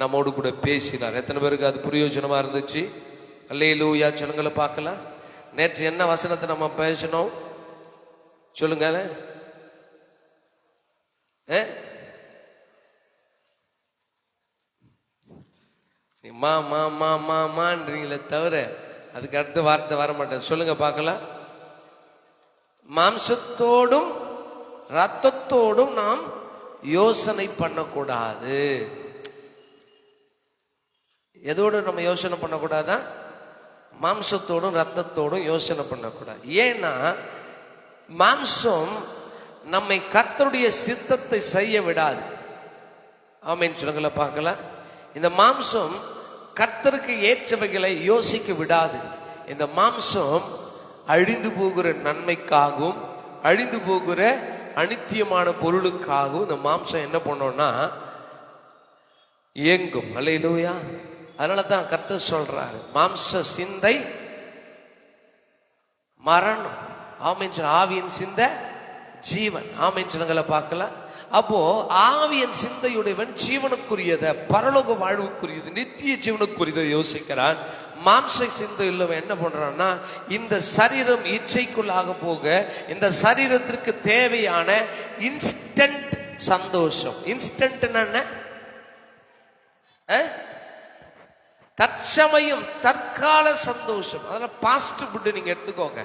நம்மோடு கூட பேசினார். எத்தனை பேருக்கு அது பிரயோஜனமா இருந்துச்சு? அல்லேலூயா சொல்லுங்களை பார்க்கலாம். நேற்று என்ன வசனத்தை நம்ம பேசணும் சொல்லுங்க. மா மா மா மா மான்றீங்களே தவிர அதுக்கு அடுத்த வார்த்தை வர மாட்டேன். சொல்லுங்க பார்க்கலாம். மாம்சத்தோடும் ரத்தத்தோடும் நாம் யோசனை பண்ணக்கூடாது. எதோடு நம்ம யோசனை பண்ணக்கூடாதா? மாம்சத்தோடும் ரத்தத்தோடும் யோசனை பண்ணக்கூடாது. ஏன்னா மாம்சம் நம்மை கர்த்தருடைய சித்தத்தை செய்ய விடாது. ஆமென் சொல்லுங்கள பார்க்கலாம். இந்த மாம்சம் கர்த்தருக்கு ஏற்றவைகளை யோசிக்க விடாது. இந்த மாம்சம் அழிந்து போகிற நன்மைக்காகவும் அழிந்து போகிற அனித்தியமான பொருளுக்காகவும் இந்த மாம்சம் என்ன பண்ணோம்னா இயங்கும். அல்லேலூயா. அதனால தான் கர்த்தர் சொல்றாரு, மாம்ச சிந்தை மரணம், ஆமென். ஆவியின் சிந்தை ஜீவன். ஆமென் சொல்லுங்கள பார்க்கலாம். அப்போ ஆவியின் சிந்தையுடையவன் ஜீவனுக்குரியத, பரலோக வாழ்வுக்குரியது, நித்திய ஜீவனுக்குரியதை யோசிக்கிறான். மாம்ச சிந்தை உள்ளவன் என்ன பண்றான்னா, இந்த சரீரம் இச்சைக்குள்ளாக போக இந்த சரீரத்திற்கு தேவையான இன்ஸ்டன்ட் சந்தோஷம். இன்ஸ்டன்ட் என்ன? தற்சமயம் தற்கால சந்தோஷம். அதனால ஃபாஸ்ட் ஃபுட் நீங்க எடுத்துக்கோங்க.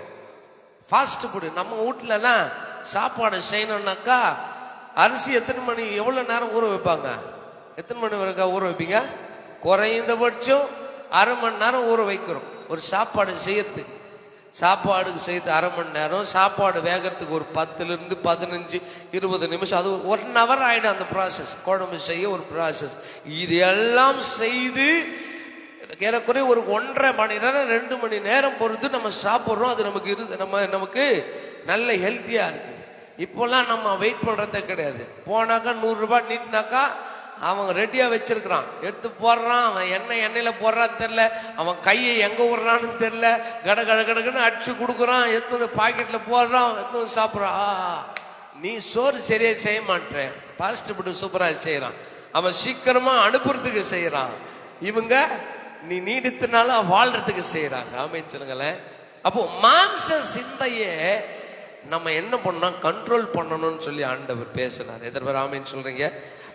ஃபாஸ்ட் ஃபுட் நம்ம வீட்டுலலாம் சாப்பாடு செய்யணும்னாக்கா அரிசி எத்தனை மணி எவ்வளவு நேரம் ஊற வைப்பாங்க? எத்தனை மணி வரைக்கும் ஊற வைப்பீங்க? குறைந்தபட்சம் அரை மணி நேரம் ஊற வைக்கிறோம் ஒரு சாப்பாடு செய்யறதுக்கு. சாப்பாடுக்கு செய்யறது அரை மணி நேரம், சாப்பாடு வேகிறதுக்கு ஒரு 10 to 15 20 நிமிஷம், அது 1 hour ஆயிடும் அந்த ப்ராசஸ். குழம்பு செய்ய ஒரு ப்ராசஸ். இது எல்லாம் செய்து ஏறக்குறைய ஒரு 1.5 மணி நேரம் 2 மணி நேரம் பொறுத்து நம்ம சாப்பிட்றோம். அது நமக்கு நல்ல ஹெல்த்தியா இருக்கு. இப்போல்லாம் நம்ம வெயிட் பண்றதே கிடையாது. போனாக்கா 100 ரூபாய் நீட்டினாக்கா அவன் ரெடியா வச்சிருக்கிறான், எடுத்து போடுறான். அவன் எண்ணெயில போடுறான்னு தெரியல, அவன் கையை எங்க விடுறான்னு தெரியல, கடகடன்னு அடிச்சு கொடுக்குறான், எடுத்து பாக்கெட்ல போடுறான், எடுத்து சாப்பிட்றான். நீ சோறு சரியா செய்ய மாட்டேன், ஃபாஸ்ட் ஃபுட் சூப்பரா செய்யறான், அவன் சீக்கிரமா அனுப்புறதுக்கு செய்யறான். இவங்க நீ நீடித்தனால வாழ்றதுக்கு செய்யறாங்க. ஆமென் சொல்லுங்களேன். அப்போ மாம்ச சிந்தைய நம்ம என்ன பண்ணோம், கண்ட்ரோல் பண்ணணும்னு சொல்லி ஆண்டவர் பேசினார். எதற்கு ஆமென் சொல்றீங்க?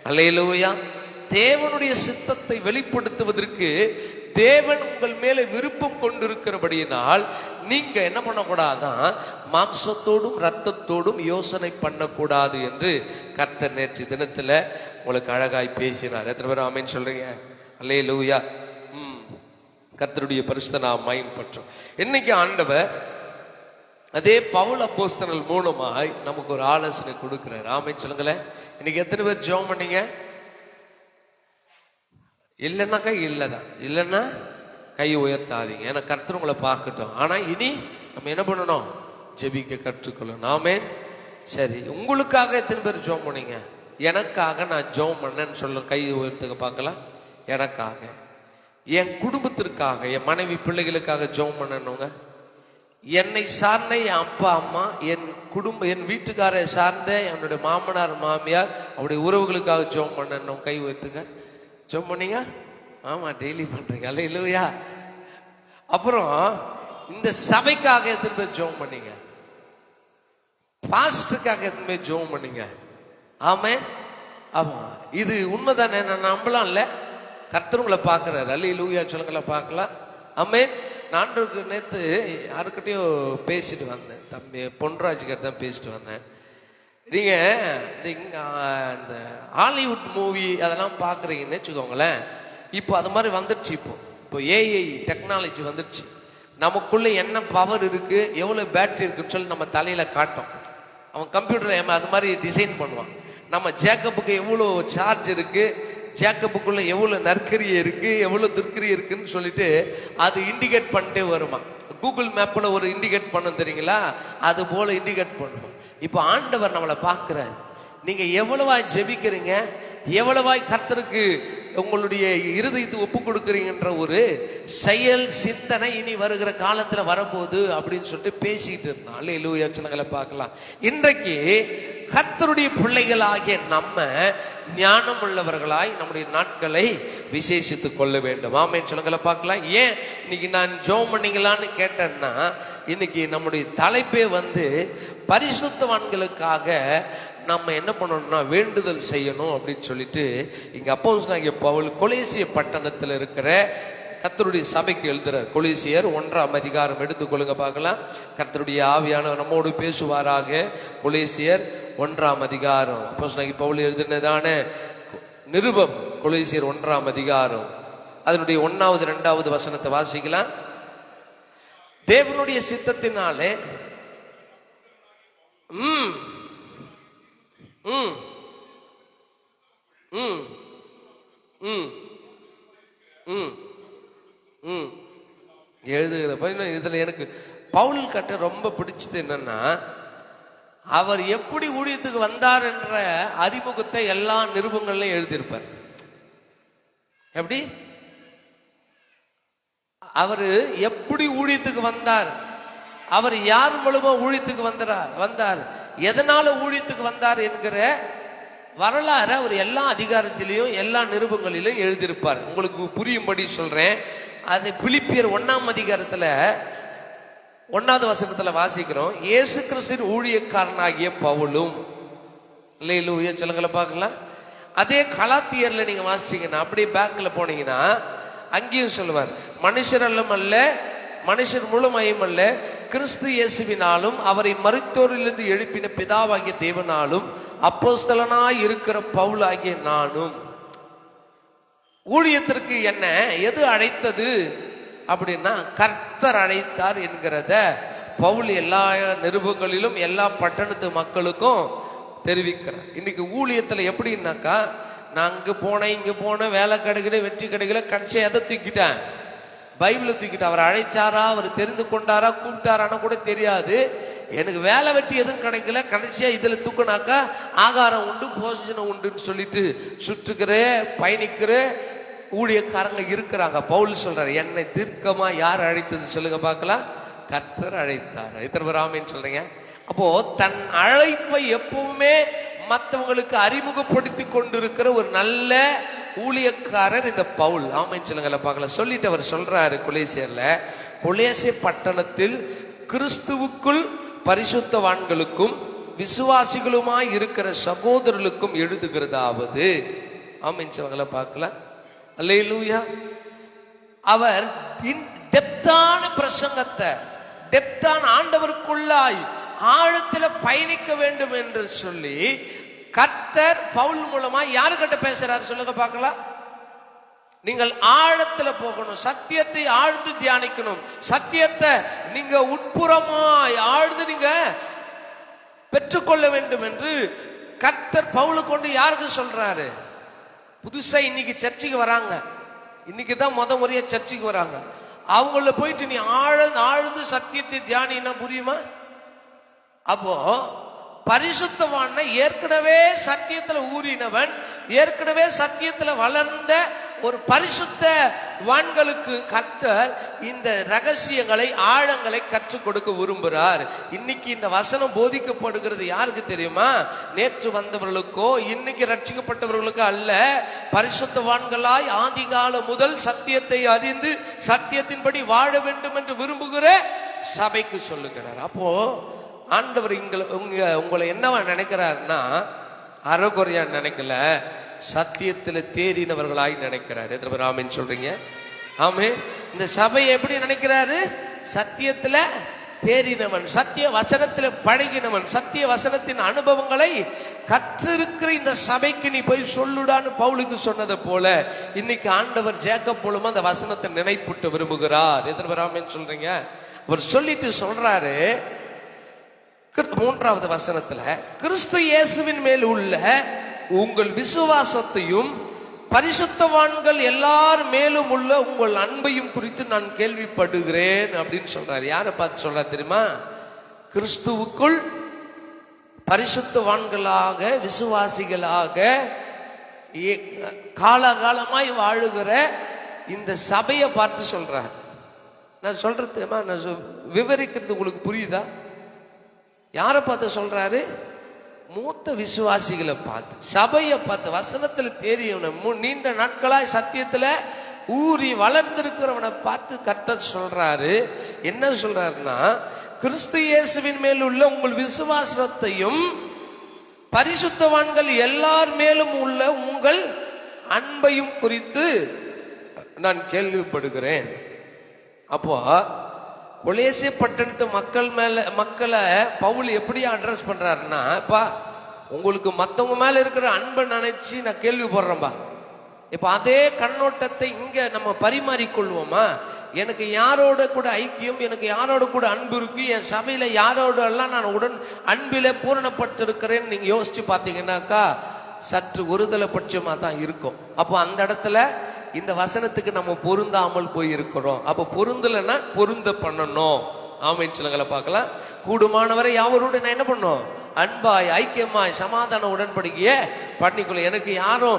அல்லேலூயா. தேவனுடைய சித்தத்தை வெளிப்படுத்துவதற்கு தேவன் உங்கள் மேல விருப்பம் கொண்டிருக்கிறபடியினால் நீங்க என்ன பண்ணக்கூடாதான், மாம்சத்தோடும் ரத்தத்தோடும் யோசனை பண்ணக்கூடாது என்று கர்த்தர் நேற்று தினத்துல உங்களுக்கு அழகாய் பேசினார். எத்தனை பேர் ஆமென் சொல்றீங்க? அல்லேலூயா. கர்த்தருடைய பரிசுத்த நாமம் மகிமைப்பட்டும். இன்னைக்கு ஆண்டவர் அதே பவுல் அப்போஸ்தலர் மூலமாய் நமக்கு ஒரு ஆலோசனை கொடுக்கிறார். ஆமென் சொல்லுங்களேன். இன்னைக்கு எத்தனை பேர் ஜெபம் பண்ணீங்க? இல்லைன்னாக்கா இல்லதான், இல்லைன்னா கை உயர்த்தாதீங்க. ஏன்னா கர்த்தர் உங்களை பார்க்கட்டும். ஆனா இனி நம்ம என்ன பண்ணணும், ஜெபிக்க கற்றுக்கொள்ளணும். ஆமென். சரி, உங்களுக்காக எத்தனை பேர் ஜெபம் பண்ணீங்க? எனக்காக நான் ஜெபம் பண்ணேன்னு சொல்ல கை உயர்த்துக்க பார்க்கலாம். எனக்காக, என் குடும்பத்திற்காக, என் மனைவி பிள்ளைகளுக்காக ஜெபம் பண்ணணுங்க. என்னை சார்ந்த என் அப்பா அம்மா, என் குடும்பம், என் வீட்டுக்காரை சார்ந்த என்னுடைய மாமனார் மாமியார், அவருடைய உறவுகளுக்காக ஜெபம் பண்ணணும். கை உயர்த்துங்க. ஜெபம் பண்ணீங்க? ஆமா, டெய்லி பண்றீங்க. அல்லேலூயா. அப்புறம் இந்த சபைக்காக எத்தனை பேர் ஜெபம் பண்ணீங்க? பாஸ்டருக்காக எத்தனை பேர் ஜெபம் பண்ணீங்க? ஆமென். ஆமா, இது உண்மைதானே? நான் நம்பலாம்ல, கர்த்தர் உங்களை பார்க்கிறார். அல்லேலூயா சொல்லுங்கள பார்க்கலாம். ஆமென். நான் நேற்று யாருக்கிட்டையோ பேசிட்டு வந்தேன், தம்பி பொன்ராஜ்கிட்ட தான் பேசிட்டு வந்தேன். நீங்க இந்த ஹாலிவுட் மூவி அதெல்லாம் பாக்குறீங்கன்னு வச்சுக்கோங்களேன். இப்போ அது மாதிரி வந்துடுச்சு. இப்போ ஏஐ டெக்னாலஜி வந்துடுச்சு. நமக்குள்ள என்ன பவர் இருக்கு, எவ்வளவு பேட்டரி இருக்குன்னு சொல்லி நம்ம தலையில காட்டும். அவன் கம்ப்யூட்டர் அது மாதிரி டிசைன் பண்ணுவான். நம்ம ஜேக்கப்புக்கு எவ்வளவு சார்ஜ் இருக்கு, ஜேக்கப்புக்குள்ள எவ்வளவு நற்கரிய இருக்கு, எவ்வளவு துர்க்கரிய இருக்குன்னு சொல்லிட்டு அது இண்டிகேட் பண்ணிட்டே வருமா. கூகுள் மேப்ல ஒரு இண்டிகேட் பண்ண தெரியுங்களா, அது போல இண்டிகேட் பண்ணுவோம். இப்போ ஆண்டவர் நம்மளை பார்க்கிறார். நீங்க எவ்வளவாய் ஜெபிக்கிறீங்க, எவ்வளவாய் கர்த்தருக்கு உங்களுடைய இருதயத்தை ஒப்பு கொடுக்குறீங்கன்ற ஒரு செயல் சிந்தனை இனி வருகிற காலத்துல வரப்போகுது அப்படின்னு சொல்லிட்டு பேசிக்கிட்டு இருந்தான். அல்லேலூயா. பார்க்கலாம். இன்றைக்கு கர்த்தருடைய பிள்ளைகள் ஆகிய நம்ம ஞானம் உள்ளவர்களாய் நம்முடைய நாட்களை விசேஷித்துக் கொள்ள வேண்டும். ஆமென் சொல்லுங்கள பார்க்கலாம். ஏன் இன்னைக்கு நான் ஜெபம் பண்ணீங்களான்னு கேட்டேன்னா, இன்னைக்கு நம்முடைய தலைப்பே பரிசுத்தவான்களுக்காக நம்ம என்ன பண்ணணும்னா வேண்டுதல் செய்யணும் அப்படின்னு சொல்லிட்டு இங்க அப்போஸ்தலனாகிய பவுல் கொலேசிய பட்டணத்தில் இருக்கிற கர்த்தருடைய சபைக்கு எழுதுறார். கொலேசியர் 1ஆம் அதிகாரம் எடுத்துக்கொள்ளுங்க பார்க்கலாம். கர்த்தருடைய ஆவியானவர் நம்மோடு பேசுவாராக. கொலேசியர் 1ஆம் அதிகாரம் அப்போஸ்தலனாகிய பவுல் எழுதினதான நிருபம். கொலேசியர் 1ஆம் அதிகாரம் அதனுடைய 1வது 2வது வசனத்தை வாசிக்கலாம். தேவனுடைய சித்தத்தினாலே எழுதுகிற இதுல எனக்கு பவுல் கட்ட ரொம்ப பிடிச்சது என்னன்னா, அவர் எப்படி ஊழியத்துக்கு வந்தார் என்ற அறிமுகத்தை எல்லா நிருபங்கள்லையும் எழுதியிருப்பார். எப்படி அவரு எப்படி ஊழியத்துக்கு வந்தார், அவர் யார் மூலமா ஊழியத்துக்கு வந்தார், எதனால ஊழியத்துக்கு வந்தார் என்கிற வரலாறு அவர் எல்லா அதிகாரத்திலையும் எல்லா நிருபங்களிலும் எழுதியிருப்பார். உங்களுக்கு புரியும்படி சொல்றேன். அது பிலிப்பியர் 1ஆம் அதிகாரத்துல 1வது வசனத்துல வாசிக்கிறோம். இயேசு கிறிஸ்துவின் ஊழியக்காரனாகிய பவுலும். அல்லேலூயா சொல்லுங்கள பார்க்கலாம். அதே கலாத்தியர்ல நீங்க வாசிச்சீங்கன்னா, அப்படியே பேக்ல போனீங்கன்னா அங்கேயும் சொல்லுவார், மனுஷரல்லும் அல்ல, மனுஷர் முழுமையும் அல்ல, கிறிஸ்து இயேசுவினாலும் அவரை மரித்தோரிலிருந்து எழுப்பின பிதாவாகிய தேவனாலும் அப்போஸ்தலனாய் இருக்கிற பவுல் ஆகிய நானும். ஊழியத்திற்கு என்ன எது அழைத்தது அப்படின்னா, கர்த்தர் அழைத்தார் என்கிறத பவுல் எல்லா நிருபங்களிலும் எல்லா பட்டணத்து மக்களுக்கும் தெரிவிக்கிறார். இன்னைக்கு ஊழியத்துல எப்படின்னாக்கா, நான் அங்க போனேன் இங்க போனேன், வேலை கிடைக்கல, வெற்றி கிடைக்கல, கடைசியா எதை தூக்கிட்டேன், பைபிளை தூக்கிட்டு. அவர் அழைச்சாரா, அவர் தெரிந்து கொண்டாரா, கூப்பிட்டாரான்னு கூட தெரியாது. எனக்கு வேலை வெட்டி எதுவும் கிடைக்கல, கடைசியா இதுல தூக்கினாக்கா ஆகாரம் உண்டு, போஷணம் உண்டுன்னு சொல்லிட்டு சுற்றுக்கிற பயணிக்கிற ஊழியக்காரங்க இருக்கிறாங்க. பவுல் சொல்றாரு, என்னை தீர்க்கமா யார் அழைத்தது சொல்லுங்க பார்க்கலாம், கர்த்தர் அழைத்தார். எத்தனை பேர் ஆமென் சொல்றீங்க? அப்போ தன் அழைப்பை எப்பவுமே மற்றவங்களுக்கு அறிமுகப்படுத்தி கொண்டிருக்கிற ஒரு நல்ல ஊழியக்காரர் இந்த பவுல். ஆமென் சொல்லுங்கள பார்க்கலாம். சொல்லிட்டு அவர் சொல்றாரு கொலேசியர்ல, கொலேசிய பட்டணத்தில் கிறிஸ்துவுக்குள் பரிசுத்தவான்களுக்கும் விசுவாசிகளுமாய் இருக்கிற சகோதரர்களுக்கும் எழுதுகிறதாவது. ஆமென் சொல்லுங்கள பார்க்கலாம். அல்லேலூயா. அவர் டெப்தான பிரசங்கத்தை, டெப்தான ஆண்டவருக்குள்ளாய் ஆழத்துல பயணிக்க வேண்டும் என்று சொல்லி கர்த்தர் பவுல் மூலமா யாருக்கிட்ட பேசுறாரு சொல்லுங்க பார்க்கலாம். நீங்கள் ஆழத்துல போகணும், சத்தியத்தை ஆழ்ந்து தியானிக்கணும், சத்தியத்தை நீங்க உட்புறமாய் ஆழ்ந்து நீங்க பெற்றுக்கொள்ள வேண்டும் என்று கர்த்தர் பவுல் கொண்டு யாருக்கு சொல்றாரு? புதுசா இன்னைக்கு சர்ச்சுக்கு வராங்க, இன்னைக்கு தான் முறையா சர்ச்சுக்கு வராங்க. அவங்கள போயிட்டு நீ ஆழ்ந்து சத்தியத்தை தியானினா புரியுமா? அப்போ பரிசுத்தவான் ஏற்கனவே சத்தியத்துல ஊறினவன், ஏற்கனவே சத்தியத்துல வளர்ந்த ஒரு பரிசுத்தவான்களுக்கு கர்த்தர் இந்த ரகசியங்களை ஆழங்களை கற்றுக் கொடுக்க விரும்புகிறார். இன்னைக்கு இந்த வசனம் போதிக்கப்படுகிறது யாருக்கு தெரியுமா? நேற்று வந்தவர்களுக்கோ இன்னைக்கு ரட்சிக்கப்பட்டவர்களுக்கோ அல்ல. பரிசுத்தவான்களாய் ஆதிகாலம் முதல் சத்தியத்தை அறிந்து சத்தியத்தின்படி வாழ வேண்டும் என்று விரும்புகிற சபைக்கு சொல்லுகிறார். அப்போ ஆண்டவர் உங்களை என்னவா நினைக்கிறார்னா, அறகுறையா நினைக்கல, சத்தியத்துல தேறினவர்களாய் நினைக்கிறாரு. எத்தனை பேர் ஆமென் சொல்றீங்க? ஆமென். இந்த சபையை எப்படி நினைக்கிறாரு? சத்தியத்துல தேறினவன், சத்திய வசனத்துல பழகினவன், சத்திய வசனத்தின் அனுபவங்களை கற்றிருக்கிற இந்த சபைக்கு நீ போய் சொல்லுடான்னு பவுலுக்கு சொன்னதை போல இன்னைக்கு ஆண்டவர் ஜேக்கப் மூலமா அந்த வசனத்தை நினைப்பூட்ட விரும்புகிறார். எத்தனை பேர் ஆமென் சொல்றீங்க? அவர் சொல்லிட்டு சொல்றாரு 3வது வசனத்துல, கிறிஸ்து இயேசுவின் மேல் உள்ள உங்கள் விசுவாசத்தையும் பரிசுத்தவான்கள் எல்லார் மேலும் உள்ள உங்கள் அன்பையும் குறித்து நான் கேள்விப்படுகிறேன் அப்படின்னு சொல்றாரு. யாரை பார்த்து சொல்றாரு தெரியுமா? கிறிஸ்துவுக்குள் பரிசுத்தவான்களாக விசுவாசிகளாக காலகாலமாய் வாழுகிற இந்த சபையை பார்த்து சொல்றாரு. நான் சொல்றது நான் விவரிக்கிறது உங்களுக்கு புரியுதா? யாரை பார்த்து சொல்றாரு? மூத்த விசுவாசிகளை பார்த்து, சபையை பார்த்து, வசனத்துல தெரியவன நீண்ட நாட்களாய் சத்தியத்துல ஊறி வளர்ந்திருக்கிறவனை பார்த்து கர்த்தர் சொல்றாரு. என்ன சொல்றாருன்னா, கிறிஸ்து இயேசுவின் மேல் உள்ள உங்கள் விசுவாசத்தையும் பரிசுத்தவான்கள் எல்லார் மேலும் உள்ள உங்கள் அன்பையும் குறித்து நான் கேள்விப்படுகிறேன். அப்போ கொலேசே பட்டணத்து மக்களை பவுல் எப்படி அட்ரஸ் பண்றாருன்னா, இப்ப உங்களுக்கு மத்தவங்க மேல இருக்கிற அன்பை நினைச்சு நான் கேள்விப்படுறேன்பா. இப்ப அதே கண்ணோட்டத்தை இங்க நம்ம பரிமாறிக்கொள்வோமா? எனக்கு யாரோட கூட ஐக்கியம், எனக்கு யாரோட கூட அன்பு இருக்கு, என் சபையில யாரோட எல்லாம் நான் உடன் அன்பில பூரணப்பட்டிருக்கிறேன்னு நீங்க யோசிச்சு பாத்தீங்கன்னாக்கா சற்று ஒருதலை பட்சமா தான் இருக்கும். அப்போ அந்த இடத்துல இந்த வசனத்துக்கு நம்ம பொருந்தாமல் போய் இருக்கிறோம். அப்ப பொருந்தலைன்னா பொருந்த பண்ணணும். ஆமைன்னு சொல்லுங்களை பார்க்கலாம். கூடுமானவரை யாவரோட நான் என்ன பண்ணும், அன்பாய் ஐக்கியமாய் சமாதான உடன்படிக்கைய பண்ணிக்கொள்ள. எனக்கு யாரும்,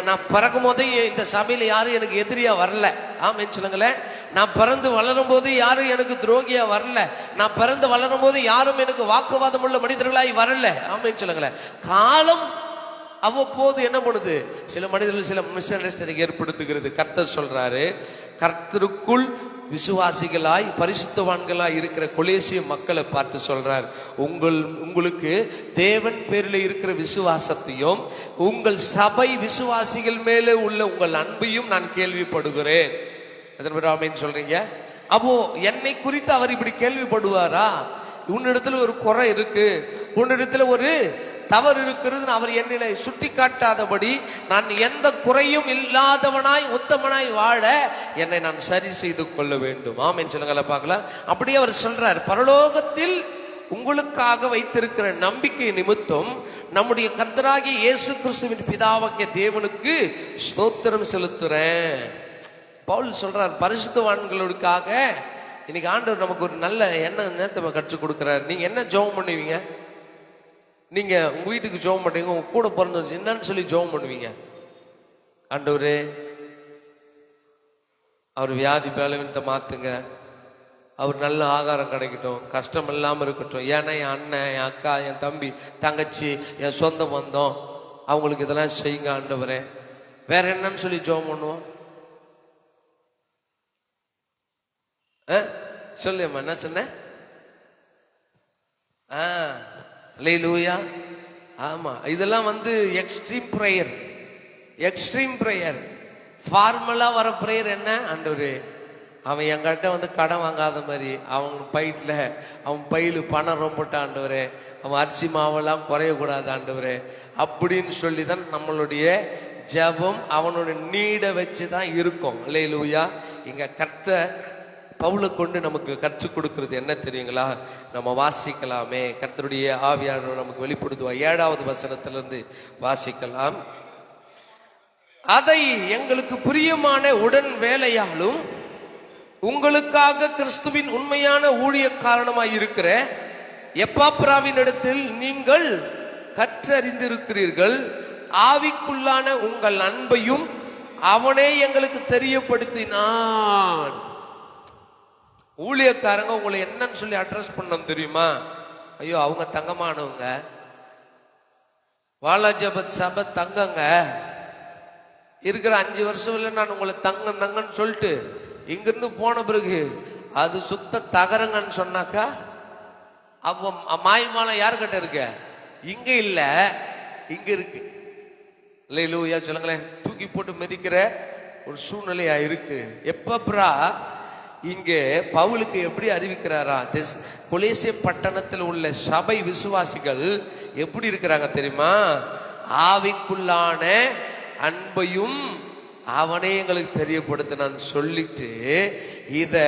நான் பிறக்கும் போதே இந்த சபையில யாரும் எனக்கு எதிரியா வரல. ஆமைன்னு சொல்லுங்களேன். நான் பிறந்து வளரும் போது யாரும் எனக்கு துரோகியா வரல. நான் பிறந்து வளரும் போது யாரும் எனக்கு வாக்குவாதம் உள்ள மனிதர்களாய் வரல. ஆமைன்னு சொல்லுங்களேன். காலம் அவ்வப்போது என்ன பண்ணுது, சில மனிதர்கள் சில மிஸ் அண்டர்ஸ்டாண்டிங் ஏற்படுத்துகிறது. கர்த்தர் சொல்றாரு, கர்த்தருக்குள் விசுவாசிகளாய் பரிசுத்தவான்களாய் இருக்கிற கொலேசிய மக்களை பார்த்து சொல்றார், உங்களுக்கு தேவன் பேரில் இருக்கிற விசுவாசத்தையும் உங்கள் சபை விசுவாசிகள் மேலே உள்ள உங்கள் அன்பையும் நான் கேள்விப்படுகிறேன். ஆமென் சொல்றீங்க. அப்போ என்னை குறித்து அவர் இப்படி கேள்விப்படுவாரா? உன்னிடத்துல ஒரு குறை இருக்கு, உன்னிடத்துல ஒரு தவறு இருக்கிறது, அவர் என்னை சுட்டி காட்டாதபடி நான் எந்த குறையும் இல்லாதவனாய் உத்தமனாய் வாழ என்னை நான் சரி செய்து கொள்ள வேண்டும். ஆமென் சொல்லுங்கள பார்க்கலாம். அப்படியே அவர் சொல்றார், பரலோகத்தில் உங்களுக்காக வைத்திருக்கிற நம்பிக்கை நிமித்தம் நம்முடைய கர்த்தராகிய இயேசு கிறிஸ்துவின் பிதாவாகிய தேவனுக்கு ஸ்தோத்திரம் செலுத்துறேன். பவுல் சொல்றார், பரிசுத்தவான்களுக்காக இன்னைக்கு ஆண்டவர் நமக்கு ஒரு நல்ல எண்ணத்தை கற்றுக் கொடுக்கிறார். நீங்க என்ன ஜெபம் பண்ணுவீங்க? நீங்க உங்க வீட்டுக்கு ஜெபம் பண்ணுவீங்க, உங்க கூட பிறந்து என்னன்னு சொல்லி ஜெபம் பண்ணுவீங்க? ஆண்டவரே, அவர் வியாதி பலவீனத்தை மாத்துங்க, அவர் நல்ல ஆகாரம் கிடைக்கட்டும், கஷ்டம் இல்லாம இருக்கட்டும். ஏன்னா என் அண்ணன், என் அக்கா, என் தம்பி, தங்கச்சி, என் சொந்த பந்தம், அவங்களுக்கு இதெல்லாம் செய்யுங்க ஆண்டவரே. வேற என்னன்னு சொல்லி ஜெபம் பண்ணுவோம்? சொல்லுமா, என்ன சொன்ன? அல்லேலூயா. ஆமா, இதெல்லாம் எக்ஸ்ட்ரீம் பிரேயர். Extreme prayer. ஃபார்மலா வர பிரேயர் என்ன? ஆண்டவரே, அவன் என்கிட்ட கடன் வாங்காத மாதிரி, அவன் பையில பணம் ரொம்பட்ட ஆண்டவரே, அவன் அரிசி மாவெல்லாம் குறையக்கூடாது ஆண்டவரே அப்படின்னு சொல்லி தான் நம்மளுடைய ஜெபம் அவனோட நீடை வச்சுதான் இருக்கும். அல்லேலூயா. இங்க கர்த்தர் பவுலை கொண்டு நமக்கு கற்றுக் கொடுக்கிறது என்ன தெரியுங்களா? நம்ம வாசிக்கலாமே, கர்த்தருடைய ஆவியானவர் நமக்கு வெளிப்படுத்துவா. 7வது வசனத்திலிருந்து வாசிக்கலாம். அதை எங்களுக்கு பிரியமான உடன் வேலையாலும் உங்களுக்காக கிறிஸ்துவின் உண்மையான ஊழிய காரணமாய் இருக்கிற எப்பாப்ராவின் இடத்தில் நீங்கள் கற்றறிந்திருக்கிறீர்கள். ஆவிக்குள்ளான உங்கள் அன்பையும் அவனே எங்களுக்கு தெரியப்படுத்தினான். ஊழியக்காரங்க உங்களை என்னன்னு சொல்லி அட்ரஸ் பண்ணணும் தெரியுமா? ஐயோ, அவங்க தங்கமானவங்க, வாலாஜபத் சபை தங்கங்க, இருக்கிற 5 வருஷம் இல்லை நான் உங்களை தங்கன்னு சொல்லிட்டு இங்கிருந்து போன பிறகு அது சுத்த தகரங்கன்னு சொன்னாக்கா அப்ப மாயமாலம் யாருக்கிட்ட இருக்க? இங்க இல்ல, இங்க இருக்கு. அல்லேலூயா சொல்லுங்களேன். தூக்கி போட்டு மிதிக்கிற ஒரு சூழ்நிலையா இருக்கு. எப்பப்ரா இங்கே பவுலுக்கு எப்படி அறிவிக்கிறாரா? கொலேசிய பட்டணத்தில் உள்ள சபை விசுவாசிகள் எப்படி இருக்கிறாங்க தெரியுமா? ஆவிக்குள்ளான அன்பையும் அவனே எங்களுக்கு தெரியப்படுத்தினான்னு சொல்லிட்டு இந்த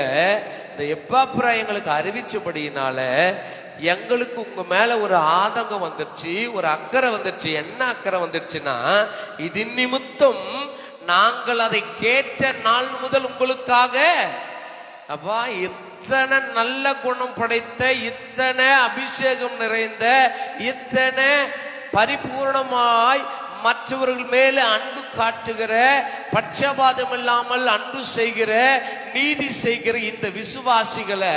எப்பாப்ரா எங்களுக்கு அறிவிச்சபடியினால எங்களுக்கு உங்க மேல ஒரு ஆதங்கம் வந்துருச்சு, ஒரு அக்கறை வந்துருச்சு. என்ன அக்கறை வந்துருச்சுன்னா, இது நிமித்தம் நாங்கள் அதை கேட்ட நாள் முதல் உங்களுக்காக அப்பா இத்தனை நல்ல குணம் படைத்த, இத்தனை அபிஷேகம் நிறைந்த, இத்தனை பரிபூர்ணமாய் மற்றவர்கள் மேல அன்பு காட்டுகிற, பட்சபாதம் இல்லாமல் அன்பு செய்கிற நீதி செய்கிற இந்த விசுவாசிகளை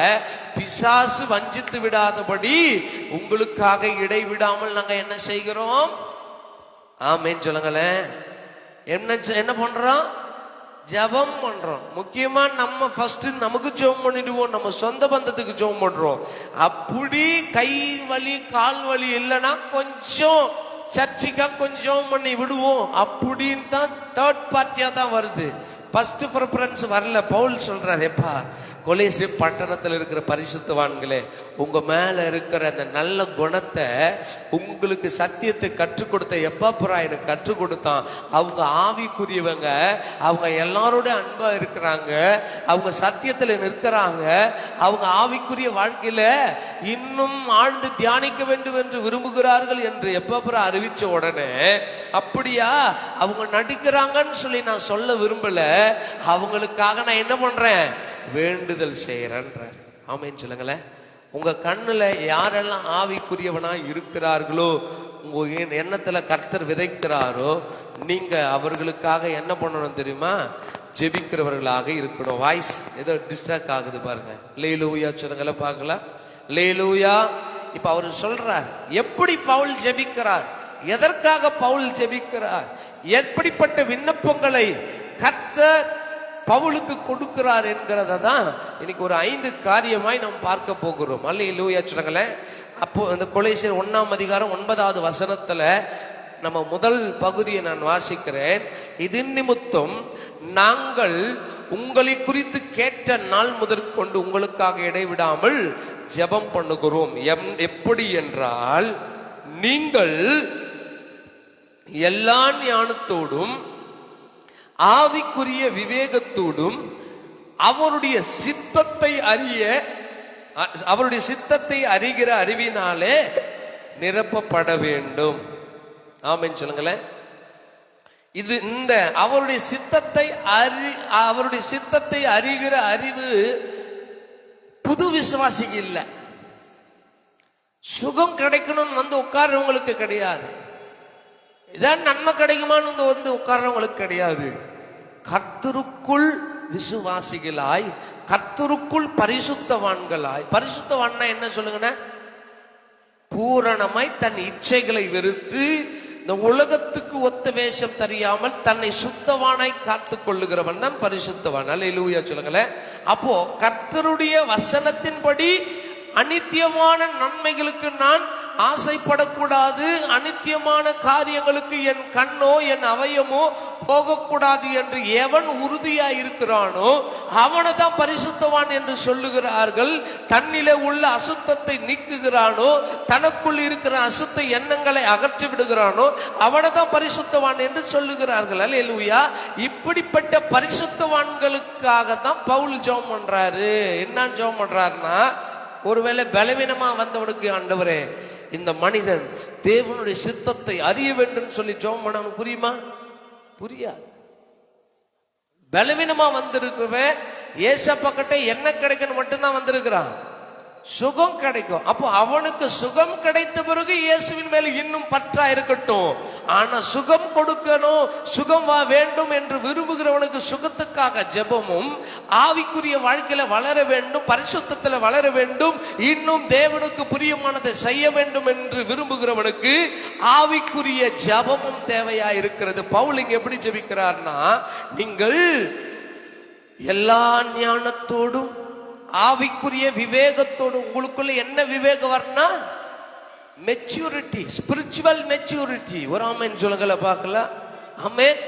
பிசாசு வஞ்சித்து விடாதபடி உங்களுக்காக இடைவிடாமல் நாங்க என்ன செய்கிறோம்? ஆமென் சொல்லுங்களேன். என்ன பண்றோம்? ஜெபம் பண்றோம். முக்கியமா நம்ம ஃபர்ஸ்ட் நமக்கு ஜெபம் பண்ணிடுவோம், நம்ம சொந்த பந்தத்துக்கு ஜெபம் பண்றோம். அப்படி கை வலி கால் வலி இல்லைன்னா கொஞ்சம் சர்ச்சுக்கா கொஞ்சம் பண்ணி விடுவோம் அப்படின்னு தான் தேர்ட் பார்ட்டியா தான் வருது. ஃபர்ஸ்ட் ப்ரிஃபரன்ஸ் வரல. பவுல் சொல்றாரு, எப்பா கொலேசு பட்டணத்தில் இருக்கிற பரிசுத்தவான்களே, உங்க மேல இருக்கிற அந்த நல்ல குணத்தை உங்களுக்கு சத்தியத்தை கற்றுக் கொடுத்த எப்பா எனக்கு கற்றுக் கொடுத்தான். அவங்க ஆவிக்குரியவங்க, அவங்க எல்லாரோட அன்பா இருக்கிறாங்க, அவங்க சத்தியத்துல நிற்கிறாங்க, அவங்க ஆவிக்குரிய வாழ்க்கையில இன்னும் ஆழ்ந்து தியானிக்க வேண்டும் என்று விரும்புகிறார்கள் என்று எப்பா அறிவிச்ச உடனே, அப்படியா அவங்க நடிக்கிறாங்கன்னு சொல்லி நான் சொல்ல விரும்பல, அவங்களுக்காக நான் என்ன பண்றேன்? வேண்டுதல் செய்யறேன். ஆமென் சொல்லுங்களேன். உங்க கண்ணுல யாரெல்லாம் ஆவிக்குரியவனா இருக்கிறார்களோ, உங்க எண்ணத்துல கர்த்தர் விதைக்கிறாரோ, நீங்க அவர்களுக்காக என்ன பண்ணணும் தெரியுமா? ஜெபிக்கிறவர்களாக இருக்கணும். வாய்ஸ் ஏதோ டிஸ்ட்ராக்ட் ஆகுது பாருங்க. லேலூயா சொல்லுங்களேன் பார்க்கலாம். லேலூயா. இப்ப அவர் சொல்றார் எப்படி பவுல் ஜெபிக்கிறார், எதற்காக பவுல் ஜெபிக்கிறார், எப்படிப்பட்ட விண்ணப்பங்களை கர்த்தர் பவுலுக்கு கொடுக்கிறார் என்கிறத தான் இன்னைக்கு ஒரு 5 காரியமாய் நாம் பார்க்க போகிறோம். அல்லேலூயா சொல்லுங்களேன். அப்போ இந்த கொலேசியர் 1ஆம் அதிகாரம் 9வது வசனத்துல நம்ம முதல் பகுதியை நான் வாசிக்கிறேன். இது நிமித்தம் நாங்கள் உங்களை குறித்து கேட்ட நாள் முதற்கொண்டு உங்களுக்காக இடைவிடாமல் ஜெபம் பண்ணுகிறோம். எப்படி என்றால், நீங்கள் எல்லா ஞானத்தோடும் ஆவிக்குரிய விவேகத்தோடும் அவருடைய சித்தத்தை அறிகிற அறிவினாலே நிரப்பப்பட வேண்டும். ஆமென் சொல்லுங்களேன். இது இந்த அவருடைய சித்தத்தை அறிகிற அறிவு புது விசுவாசிக்கு இல்ல. சுகம் கிடைக்கணும்னு வந்து உட்கார்றவங்களுக்கு கிடையாது. இதான் நன்மை கிடைக்குமான்னு வந்து உட்கார்றவங்களுக்கு கிடையாது. கர்த்தருக்குள் விசுவாசிகளாய், கர்த்தருக்குள் பரிசுத்தவான்களாய். பரிசுத்தவான்னா என்ன சொல்லுங்க? பூரணமாய் தன் இச்சைகளை வெறுத்து இந்த உலகத்துக்கு ஒத்த வேஷம் தெரியாமல் தன்னை சுத்தவானாய் காத்து கொள்ளுகிறவன் தான் பரிசுத்தவான். அல்லேலூயா சொல்லுங்களேன். அப்போ கர்த்தருடைய வசனத்தின்படி அநித்தியமான நன்மைகளுக்கு நான் ஆசைப்படக்கூடாது, அநித்தியமான காரியங்களுக்கு என் கண்ணோ என் அவயமோ போகக்கூடாது என்று எவன் உறுதியா இருக்கிறானோ அவனை தான் பரிசுத்தவான் என்று சொல்லுகிறார்கள். தன்னிலே உள்ள அசுத்தத்தை நீக்குகிறானோ, தனக்குள் இருக்கிற அசுத்த எண்ணங்களை அகற்றி விடுகிறானோ அவனை தான் பரிசுத்தவான் என்று சொல்லுகிறார்கள். அல்லேலூயா. இப்படிப்பட்ட பரிசுத்தவான்களுக்காக தான் பவுல் ஜெபம் பண்றாரு. என்ன ஜெபம் பண்றாருன்னா, ஒருவேளை பலவீனமா வந்தவனுக்கு, ஆண்டவரே இந்த மனிதன் தேவனுடைய சித்தத்தை அறிய வேண்டும் சொல்லி ஜெபம் பண்ண புரியுமா? புரியாது. பலவீனமா வந்திருக்கிறவன் ஏசப்பா கிட்ட என்ன கிடைக்கணும் மட்டும்தான் வந்திருக்கிறான். சுகம் கிடைக்கும். அப்போ அவனுக்கு சுகம் கிடைத்த பிறகு இயேசுவின் மேல இன்னும் பற்றா இருக்கட்டும். ஆனா சுகம் கொடுக்கணும், சுகம் வேண்டும் என்று விரும்புகிறவனுக்கு சுகத்துக்காக ஜெபமும், ஆவிக்குரிய வாழ்க்கையில வளர வேண்டும், பரிசுத்தத்துல வளர வேண்டும், இன்னும் தேவனுக்கு பிரியமானதை செய்ய வேண்டும் என்று விரும்புகிறவனுக்கு ஆவிக்குரிய ஜெபமும் தேவையா இருக்கிறது. பவுல் இங்க எப்படி ஜெபிக்கிறார்னா, நீங்கள் எல்லா ஞானத்தோடும் ஆவிக்குரிய விவேகத்தோடு, உங்களுக்குள்ள என்ன விவேகம் வரணும்? Maturity, spiritual maturity. ஒரு ஆமென் சொல்லுங்கள பார்க்கலாம். ஆமென்.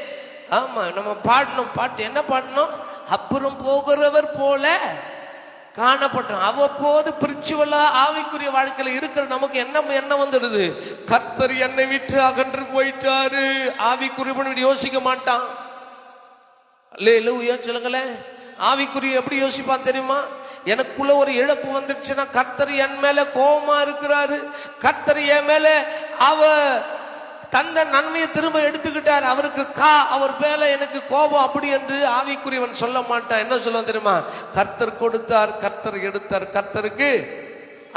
ஆமா, நம்ம பாடணும் பாட்டு. என்ன பாடணும்? அப்புறம் போகிறவர் போல காணப்பட்டோம். அவ்வப்போது பிரிச்சுவலா ஆவிக்குரிய வாழ்க்கையில இருக்கிற நமக்கு என்ன வந்துடுது? கர்த்தர் என்னை விட்டு அகன்று போயிட்டாரு. ஆவிக்குரியவன் யோசிக்க மாட்டான். அல்லேலூயா சொல்லுங்களேன். ஆவிக்குரிய எப்படி யோசிப்பான் தெரியுமா? எனக்குள்ள ஒரு இழப்பு வந்துடுச்சுன்னா கர்த்தர் என் மேல கோபமா இருக்கிறாரு, கர்த்தர் என் மேல தந்த நன்மையை திரும்ப எடுத்துக்கிட்டார், அவருக்கு அவர் மேல எனக்கு கோபம் அப்படி என்று ஆவிக்குரியவன் சொல்ல மாட்டான். என்ன சொல்ல தெரியுமா? கர்த்தர் கொடுத்தார், கர்த்தர் எடுத்தார், கர்த்தருக்கு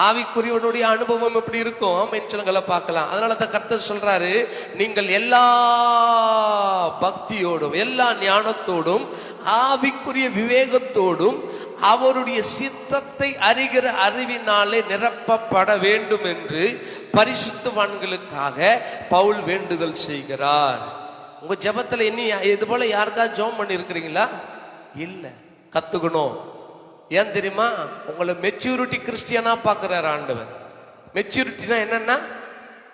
ஆவிக்குரியவனுடைய அனுபவம் எப்படி இருக்கும்? ஆமென் சொல்லுங்கள பார்க்கலாம். அதனால தான் கர்த்தர் சொல்றாரு, நீங்கள் எல்லா பக்தியோடும் எல்லா ஞானத்தோடும் ஆவிக்குரிய விவேகத்தோடும் அவருடைய சித்தத்தை அறிகிற அறிவினாலே நிரப்பப்பட வேண்டும் என்று பரிசுத்தவான்களுக்காக பவுல் வேண்டுதல் செய்கிறார். உங்க ஜெபத்துல இனி இது போல யாருக்காவது ஜெபம் பண்ணி இருக்கிறீங்களா? இல்ல, கத்துக்கணும். ஏன் தெரியுமா? உங்களை மெச்சூரிட்டி கிறிஸ்டியனா பாக்குறாரு ஆண்டவர். மெச்சூரிட்டினா என்னன்னா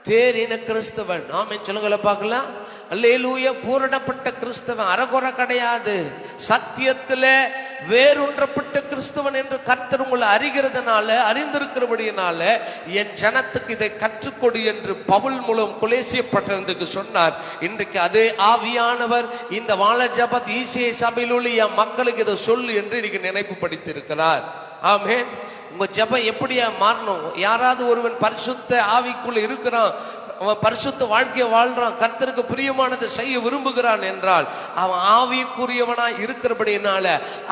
தேறின கிறிஸ்தவன். ஆமென் சொல்லுங்கள பார்க்கலாம். அல்லேலூயா. பூரணப்பட்ட கிறிஸ்தவன், அறகுறை கிடையாது. சத்தியத்துல வேறொன்றப்பட்ட கிறிஸ்தவன் என்று கர்த்தர் உங்களை அறிகிறதுனால, அறிந்திருக்கிறபடியினால என் ஜனத்துக்கு இதை கற்றுக்கொடு என்று பவுல் மூலம் கொலேசிய பட்டணத்துக்கு சொன்னார். இன்றைக்கு அதே ஆவியானவர் இந்த வாழ ஜபத் ஈசிய சபையில் உள்ள என் மக்களுக்கு இதை சொல்லு என்று இன்னைக்கு நினைப்பு படித்திருக்கிறார். ஆமென். உங்க ஜெபம் எப்படியா மாறணும்? யாராவது ஒருவன் பரிசுத்த ஆவிக்குள்ள இருக்கிறான், அவன் பரிசுத்த வாழ்க்கையை வாழ்றான், கர்த்தருக்கு பிரியமானதை செய்ய விரும்புகிறான் என்றால் அவன் ஆவிக்குரியவனாய் இருக்கிறபடினால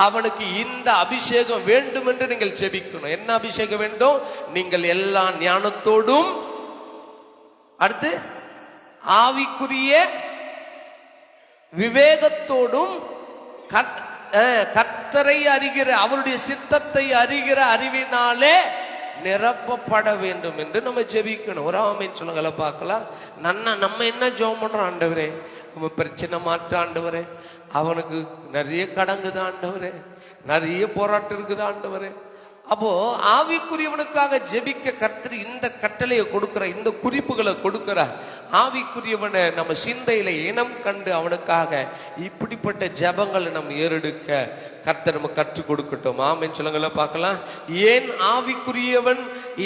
அவனுக்கு இந்த அபிஷேகம் வேண்டும் என்று நீங்கள் ஜெபிக்கணும். என்ன அபிஷேகம் வேண்டும்? நீங்கள் எல்லா ஞானத்தோடும், அடுத்து ஆவிக்குரிய விவேகத்தோடும் கர்த்தரை அறிகிற அவருடைய சித்தத்தை அறிகிற அறிவினாலே நிரப்பப்பட வேண்டும் என்று நம்ம ஜெபிக்கணும். ஒரு ஆமென் சொல்லுங்கள பார்க்கலாம். நம்ம என்ன ஜெபம் பண்றோம்? ஆண்டவரே அவன் பிரச்சனை மாற்ற ஆண்டவரே, அவனுக்கு நிறைய கடங்குது ஆண்டவரே, நிறைய போராட்டம் இருக்குது ஆண்டவரே. அப்போ ஆவிக்குரியவனுக்காக ஜெபிக்க கர்த்தர் இந்த கட்டளையை கொடுக்கிற, இந்த குறிப்புகளை கொடுக்கிற. ஆவிக்குரியவனை நம்ம சிந்தையில இனம் கண்டு அவனுக்காக இப்படிப்பட்ட ஜெபங்களை நம்ம ஏறெடுக்க கர்த்தர் நம்ம கற்றுக் கொடுக்கட்டும். ஆமென் சொல்லுங்கள பார்க்கலாம். ஏன் ஆவிக்குரியவன்,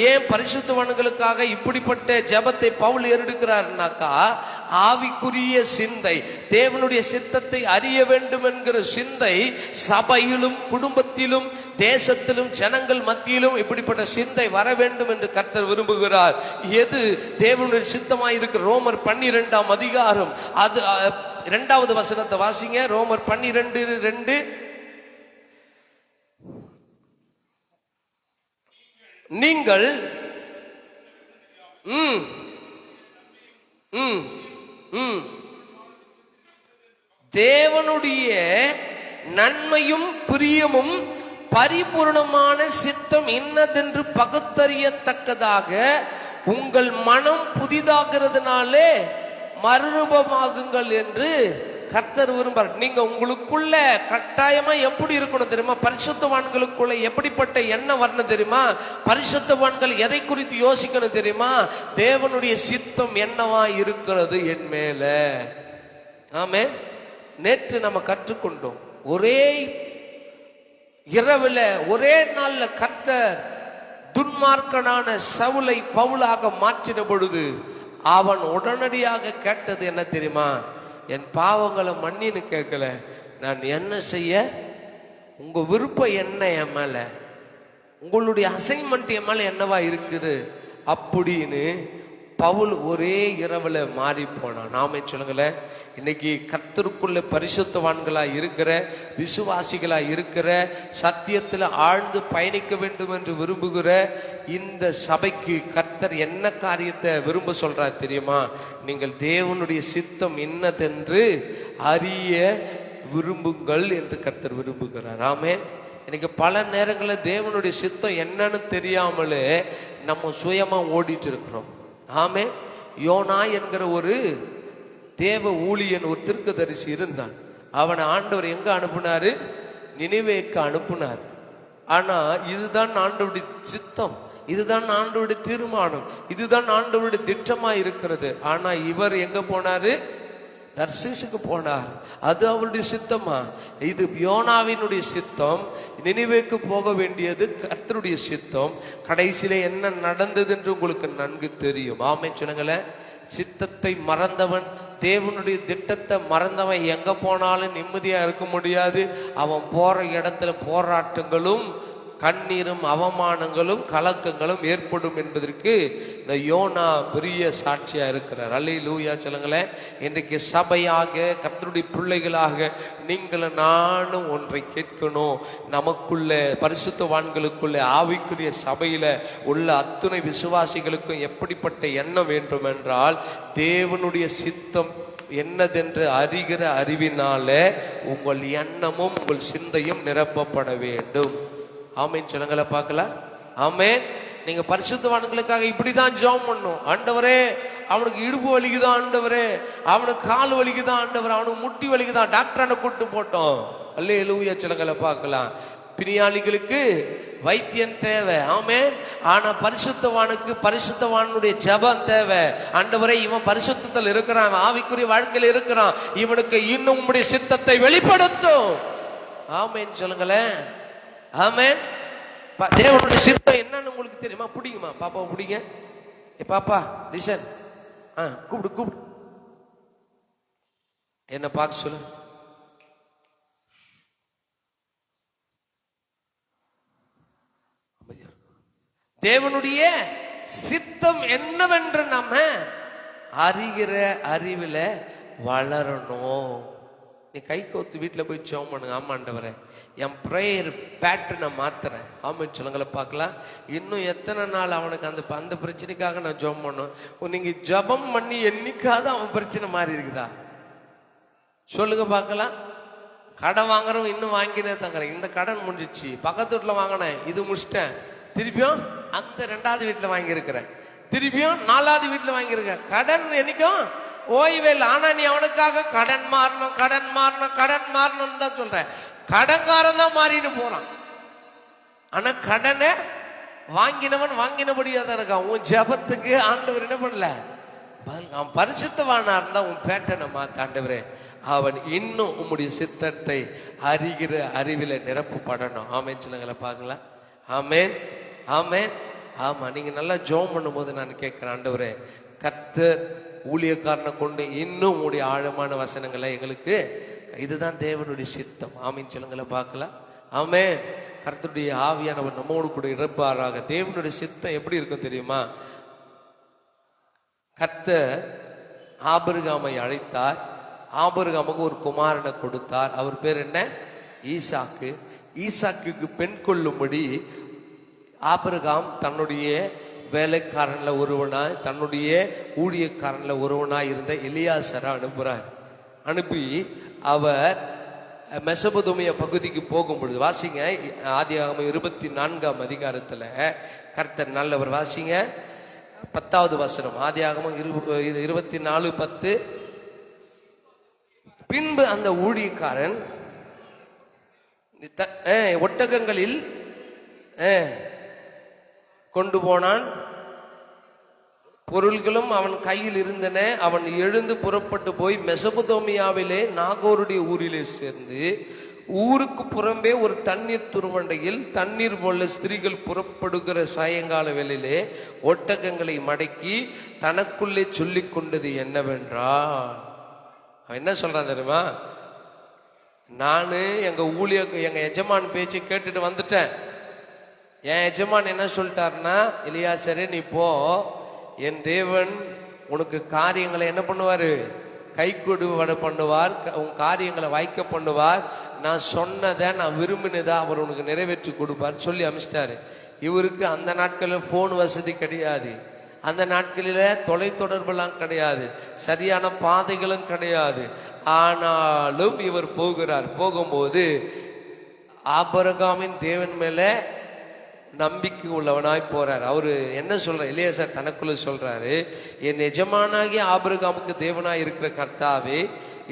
ஏன் பரிசுத்தவான்களுக்காக இப்படிப்பட்ட ஜெபத்தை பவுல் ஏறெடுக்கிறார்னாக்கா, ஆவிக்குரிய சிந்தை, தேவனுடைய சித்தத்தை அறிய வேண்டும் என்கிற சிந்தை சபையிலும் குடும்பத்திலும் தேசத்திலும் ஜனங்கள் மத்தியிலும் இப்படிப்பட்ட சிந்தை வர வேண்டும் என்று கர்த்தர் விரும்புகிறார். எது தேவனுடைய சித்தமாய் இருக்கிற? ரோமர் 12ஆம் அதிகாரம் அது 2வது வசனத்தை வாசிங்க. ரோமர் 12:2. நீங்கள் தேவனுடைய நன்மையும் பிரியமும் பரிபூர்ணமான சித்தம் இன்னதென்று பகுத்தறியத்தக்கதாக உங்கள் மனம் புதிதாகிறதுனாலே மறுரூபமாகுங்கள் என்று கர்த்தர் விரும்புறார். நீங்க உங்களுக்குள்ள கட்டாயமா எப்படி இருக்கணும் தெரியுமா? பரிசுத்தவான்களுக்குள்ள எப்படிப்பட்ட எண்ணம் வரணும் தெரியுமா? பரிசுத்தவான்கள் எதை குறித்து யோசிக்கணும் தெரியுமா? தேவனுடைய சித்தம் என்னவா இருக்கிறது என் மேல. ஆமென். நேற்று நம்ம கற்றுக்கொண்டோம், ஒரே இரவுல ஒரே நாள்ல கர்த்தர் துன்மார்க்கனான சவுலை பவுலாக மாற்றின பொழுது அவன் உடனடியாக கேட்டது என்ன தெரியுமா? என் பாவங்களை மன்னின்னு கேட்கல, நான் என்ன செய்ய, உங்க விருப்பம் என்ன என் மேல, உங்களுடைய அசைன்மெண்ட் என் மேல என்னவா இருக்குது அப்படின்னு பவுல் ஒரே இரவுல மாறி போனான். நாமே சொல்லுங்களேன். இன்னைக்கு கர்த்தருக்குள்ள பரிசுத்தவான்களா இருக்கிற, விசுவாசிகளா இருக்கிற, சத்தியத்துல ஆழ்ந்து பயணிக்க வேண்டும் என்று விரும்புகிற இந்த சபைக்கு கர்த்தர் என்ன காரியத்தை விரும்ப சொல்றார் தெரியுமா? நீங்கள் தேவனுடைய சித்தம் என்னதென்று அறிய விரும்புங்கள் என்று கர்த்தர் விரும்புகிறார். ஆமென். இன்னைக்கு பல நேரங்களில் தேவனுடைய சித்தம் என்னன்னு தெரியாமலே நம்ம சுயமா ஓடிட்டு இருக்கிறோம். ஆமே. யோனா என்கிற ஒரு தேவ ஊழியன், ஒரு தீர்க்கதரிசி இருந்தான். அவனை ஆண்டவர் எங்க அனுப்புனாரு? நினிவேக்கு அனுப்புனார். ஆனா இதுதான் ஆண்டவருடைய சித்தம், இதுதான் ஆண்டவருடைய தீர்மானம், இதுதான் ஆண்டவருடைய திட்டமா இருக்கிறது. ஆனா இவர் எங்க போனாரு? தர்சீசுக்கு போனார். அது அவருடைய சித்தமா? இது யோனாவினுடைய சித்தம். நினிவேக்கு போக வேண்டியது கர்த்தருடைய சித்தம். கடைசியில என்ன நடந்தது என்று உங்களுக்கு நன்கு தெரியும். ஆமென் சொல்லுங்களேன். சித்தத்தை மறந்தவன், தேவனுடைய திட்டத்தை மறந்தவன் எங்க போனாலும் நிம்மதியா இருக்க முடியாது. அவன் போற இடத்துல போராட்டங்களும் கண்ணீரும் அவமானங்களும் கலக்கங்களும் ஏற்படும் என்பதற்கு இந்த யோனா பெரிய சாட்சியா இருக்கிறார். அல்லேலூயா சொல்லுங்களேன். இன்றைக்கு சபையாக கர்த்தருடைய பிள்ளைகளாக நீங்களும் நானும் ஒன்றை கேட்கணும். நமக்குள்ள பரிசுத்தவான்களுக்குள்ள ஆவிக்குரிய சபையில உள்ள அத்துணை விசுவாசிகளுக்கும் எப்படிப்பட்ட எண்ணம் வேண்டும் என்றால், தேவனுடைய சித்தம் என்னதென்று அறிகிற அறிவினால உங்கள் எண்ணமும் உங்கள் சிந்தையும் நிரப்பப்பட வேண்டும். ஆமேன் சொல்லுங்கள பார்க்கலாம். ஆமேன். நீங்க பரிசுத்தவான்களுக்காக இப்படிதான் ஜெபம் பண்ணும். ஆண்டவரே, அவனுக்கு இடுப்பு வலிக்குதான் ஆண்டவரே, அவனுக்கு கால் வலிக்குதான் ஆண்டவரே, அவனுக்கு முட்டி வலிக்குதான், டாக்டரான கூட்டு போட்டோம். அல்லேலூயா சொல்லுங்கள பார்க்கலாம். பிணியாளிகளுக்கு வைத்தியம் தேவை. ஆமென். ஆனா பரிசுத்தவானுக்கு பரிசுத்தவானுடைய ஜெபம் தேவை. ஆண்டவரே, இவன் பரிசுத்தத்தில் இருக்கிறான், ஆவிக்குரிய வாழ்க்கையில் இருக்கிறான், இவனுக்கு இன்னும் உம்முடைய சித்தத்தை வெளிப்படுத்தும். ஆமென் சொல்லுங்களேன். ஆமென். தேவனுடைய சித்தம் என்னன்னு உங்களுக்கு தெரியுமா? பிடிக்குமா? பாப்பா பிடிங்க. பாப்பா லிசன். கூப்பிடு கூப்பிடு. என்ன பார்க்க சொல்லு. தேவனுடைய சித்தம் என்னவென்று நம்ம அறிகிற அறிவில வளரணும். நீ கை கோத்து வீட்டுல போய் ஜெபம் பண்ணுங்க. ஆமாண்டவரே, என் பிரேயர் பேட்டர்னை மாத்துறேன். ஆமாம் சொல்லுங்கள பார்க்கலாம். இன்னும் எத்தனை நாள் அவனுக்கு அந்த பிரச்சனைக்காக நான் ஜெபம் பண்ணுவேன். நீங்க ஜெபம் பண்ணி என்னைக்காவது அவன் பிரச்சனை மாறி இருக்குதா? சொல்லுங்க பார்க்கலாம். கடன் வாங்குறவன் இன்னும் வாங்கினே தங்குறேன். இந்த கடன் முடிஞ்சிச்சு, பக்கத்து வீட்டுல வாங்கினேன், இது முடிச்சிட்டேன், திருப்பியும் அந்த 2வது வீட்டுல வாங்கி இருக்கிறேன், திருப்பியும் 4வது வீட்டுல வாங்கியிருக்கேன். கடன் என்னைக்கும் ஓய்வே இல்லை. ஆனா நீ அவனுக்காக கடன் மாறணும் கடன் மாறணும் கடன் மாறணும் தான் சொல்ற. கடன்காரன் தான் மாறிட்டு போறான். ஆனா கடனை வாங்கினவன் வாங்கினபடியா தான் இருக்கான். உன் ஜபத்துக்கு ஆண்டவர் என்ன பண்ணல? அவன் பரிசுத்தவானா இருந்தா உன் பேட்டனை மாத்த. ஆண்டவரே, அவன் இன்னும் உம்முடைய சித்தத்தை அறிகிற அறிவில நிரப்பப்படணும். ஆமேன் சொல்லுங்கள பார்க்கலாம். ஆமேன் ஆமேன். ஆமா, நீங்க நல்லா ஜெபம் பண்ணும்போது நான் கேட்கிறேன், ஆண்டவரே, கர்த்தர் ஊழியக்காரனை கொண்டு இன்னும் உங்களுடைய ஆழமான வசனங்களை எங்களுக்கு, இதுதான் தேவனுடைய சித்தம். ஆமீன் சொல்லுங்கள பார்க்கலாம். ஆமென். கர்த்தருடைய ஆவியானவர் நம்மோடு கூட இருப்பாராக. தேவனுடைய சித்தம் எப்படி இருக்கும் தெரியுமா? கர்த்தர் ஆபிரகாமை அழைத்தார். ஆபிரகாமுக்கு ஒரு குமாரனை கொடுத்தார். அவர் பேர் என்ன? ஈசாக்கு. ஈசாக்குக்கு பெண் கொள்ளும்படி ஆபிரகாம் தன்னுடைய வேலைக்காரன்ல ஒருவனாய், தன்னுடைய ஊழியக்காரன்ல ஒருவனாய் இருந்த எலியாசரை அனுப்புறார். அனுப்பி அவர் மெசபொத்தோமியா பகுதிக்கு போகும் பொழுது, வாசிங்க ஆதியாகமம் 24ஆம் அதிகாரத்துல கர்த்தர் நல்லவர். வாசிங்க 10வது வசனம். ஆதியாகமம் 24:10. பின்பு அந்த ஊழியக்காரன் ஒட்டகங்களில் கொண்டு போனான், பொருள்களும் அவன் கையில் இருந்தன. அவன் எழுந்து புறப்பட்டு போய் மெசபொத்தோமியாவிலே நாகோருடைய ஊரிலே சேர்ந்து, ஊருக்கு புறம்பே ஒரு தண்ணீர் துருவண்டையில் தண்ணீர் போல ஸ்திரீகள் புறப்படுகிற சாயங்கால வேளையிலே ஒட்டகங்களை மடக்கி தனக்குள்ளே சொல்லிக் கொண்டது என்னவென்றால், அவன் என்ன சொல்றான் தெரியுமா? நானு எங்க எஜமான் பேச்சு கேட்டுட்டு வந்துட்டேன். என் எஜமான் என்ன சொல்லிட்டாருன்னா, எலியாசரே நீ போ, என் தேவன் உனக்கு காரியங்களை என்ன பண்ணுவாரு? கை கொடுவட பண்ணுவார், உன் காரியங்களை வாய்க்க பண்ணுவார், நான் சொன்னதை நான் விரும்பினதை அவர் உனக்கு நிறைவேற்றி கொடுப்பார் சொல்லி அமிச்சிட்டாரு. இவருக்கு அந்த நாட்களில் போன் வசதி கிடையாது, அந்த நாட்களில தொலை தொடர்பெல்லாம் கிடையாது, சரியான பாதைகளும் கிடையாது. ஆனாலும் இவர் போகிறார். போகும்போது ஆபிரகாமின் தேவன் மேல நம்பிக்கை உள்ளவனாய் போறார். அவரு என்ன சொல்ற? எலியாசர் தனக்குள்ள சொல்றாரு, என் எஜமானாகிய ஆபிரகாமுக்கு தேவனாய் இருக்கிற கர்த்தாவே,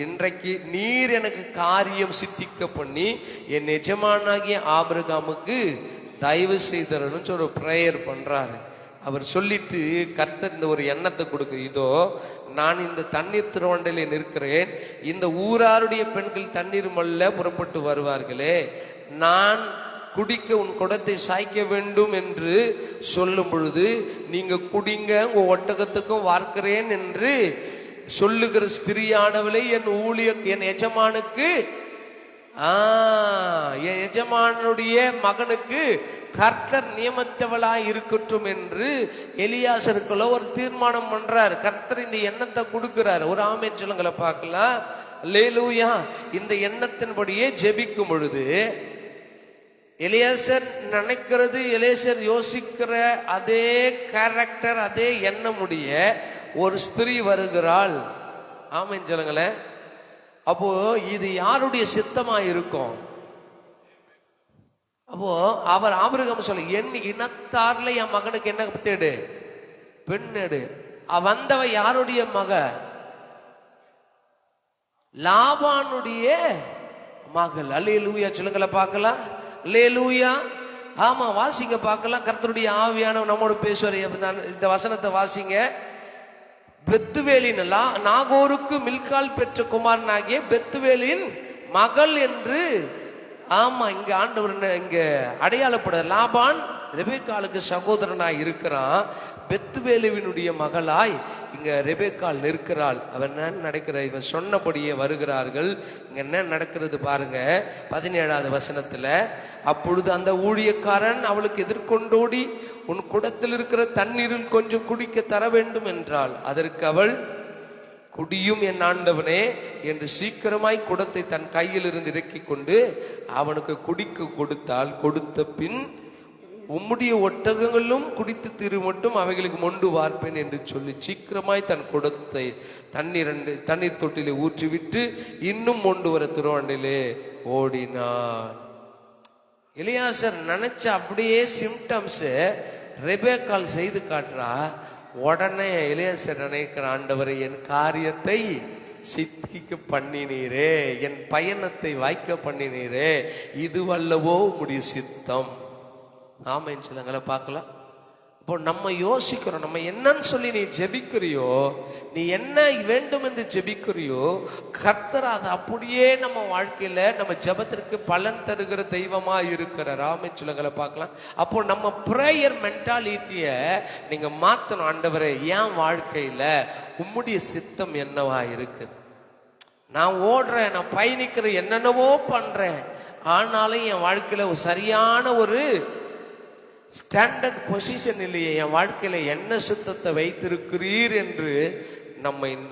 இன்றைக்கு நீர் எனக்கு காரியம் சித்திக்க பண்ணி என் எஜமானாகிய ஆபிரகாமுக்கு தயவு செய்தரணும்னு ஒரு பிரேயர் பண்றாரு. அவர் சொல்லிட்டு கர்த்தர் இந்த ஒரு எண்ணத்தை கொடுக்கு, இதோ நான் இந்த தண்ணீர் திருவண்டையில நிற்கிறேன், இந்த ஊராருடைய பெண்கள் தண்ணீர் மல்ல புறப்பட்டு வருவார்களே, நான் குடிக்க உன் குடத்தை சாய்க்க வேண்டும் என்று சொல்லும் பொழுது நீங்க குடிங்க, உங்க ஒட்டகத்துக்கும் வார்க்கிறேன் என்று சொல்லுகிற ஸ்திரியானவளை என் எஜமானுக்கு என் எஜமானுடைய மகனுக்கு கர்த்தர் நியமித்தவளாய் இருக்கட்டும் என்று எலியாசருக்குள்ள ஒரு தீர்மானம் பண்றாரு. கர்த்தர் இந்த எண்ணத்தை கொடுக்கிறார். ஒரு ஆமென் சொல்லுங்கள பார்க்கலாம். அல்லேலூயா. இந்த எண்ணத்தின்படியே ஜெபிக்கும் பொழுது எலியாசர் நினைக்கிறது, எலியாசர் யோசிக்கிற அதே கேரக்டர், அதே எண்ணமுடைய ஒரு ஸ்திரீ வருகிறாள். ஆமென் சொல்லுங்களேன். அப்போ இது யாருடைய சித்தமா இருக்கும்? அப்போ அவர் ஆபிரகாம் சொல்ல, என் இனத்தார்ல என் மகனுக்கு என்ன தேடு? பெண் எடு. வந்தவ யாருடைய மக? லாபானுடைய மகள். அல்லேலூயா சொல்லுங்கள பார்க்கலாம். அல்லேலூயா. ஆமா, வாசிங்க பார்க்கலாம். கர்த்தருடைய ஆவியானவர் நம்மோடு பேசுவார். இந்த வசனத்தை வாசிங்க. பெத்துவேலின் நாகோருக்கு மில்கால் பெற்ற குமாரனாகிய பெத்துவேலின் மகள் என்று, ஆமா, இங்க ஆண்டவர் இங்க அடையாளப்பட லாபான் ரெபேக்காளுக்கு சகோதரனாய் இருக்கிறான். பெத்துவேலுவினுடைய மகளாய் இங்க ரெபேக்காள் நிற்கிறாள். அவன் என்ன நடக்கிற, இவன் சொன்னபடியே வருகிறார்கள். இங்க என்ன நடக்கிறது பாருங்க 17வது வசனத்துல. அப்பொழுது அந்த ஊழியக்காரன் அவளுக்கு எதிர்கொண்டோடி, உன் குடத்தில் இருக்கிற தண்ணீரில் கொஞ்சம் குடிக்க தர வேண்டும் என்றாள். அதற்கு அவள், குடியும் என் ஆண்டவனே என்று சீக்கிரமாய் குடத்தை தன் கையில் இருந்து இறக்கி கொண்டு அவனுக்கு குடிக்க கொடுத்தாள். கொடுத்த பின், உம்முடைய ஒட்டகங்களும் குடித்து தீரு மட்டும் அவைகளுக்கு மொண்டு வார்ப்பேன் என்று சொல்லி சீக்கிரமாய் தன் குடத்தை தண்ணீர் தொட்டிலே ஊற்றிவிட்டு இன்னும் மொண்டு வர துறவண்டிலே ஓடினான். எலியாசர் நினைச்ச அப்படியே சிம்டம்ஸ் ரெபேக்காள் செய்து காட்டுறா. உடனே எலியாசர் நினைக்கிற, ஆண்டவரை என் காரியத்தை சித்திக்க பண்ணினீரே, என் பயணத்தை வாய்க்க பண்ணினீரே, இதுவல்லவோ உம்முடைய சித்தம். ஆமென் சொல்லுங்கள பார்க்கலாம். இப்போ நம்ம யோசிக்கிறோம், நம்ம என்னன்னு சொல்லி நீ ஜெபிக்கிறியோ, நீ என்ன வேண்டும் என்று ஜெபிக்கிறியோ, கர்த்தர் அதை அப்படியே நம்ம வாழ்க்கையில நம்ம ஜெபத்திற்கு பலன் தருகிற தெய்வமா இருக்கிறார். ஆமென் சொல்லுங்கள பார்க்கலாம். அப்போ நம்ம பிரேயர் மென்டாலிட்டிய நீங்க மாத்தணும். ஆண்டவரே, என் வாழ்க்கையில உம்முடைய சித்தம் என்னவா இருக்கு? நான் ஓடுறேன், நான் பயணிக்கிறேன், என்னென்னவோ பண்றேன், ஆனாலும் என் வாழ்க்கையில ஒரு சரியான ஒரு ஸ்டாண்டர்ட் பொசிஷன் இல்லையே. என் வாழ்க்கையில என்ன சித்தத்தை வைத்திருக்கிறீர் என்று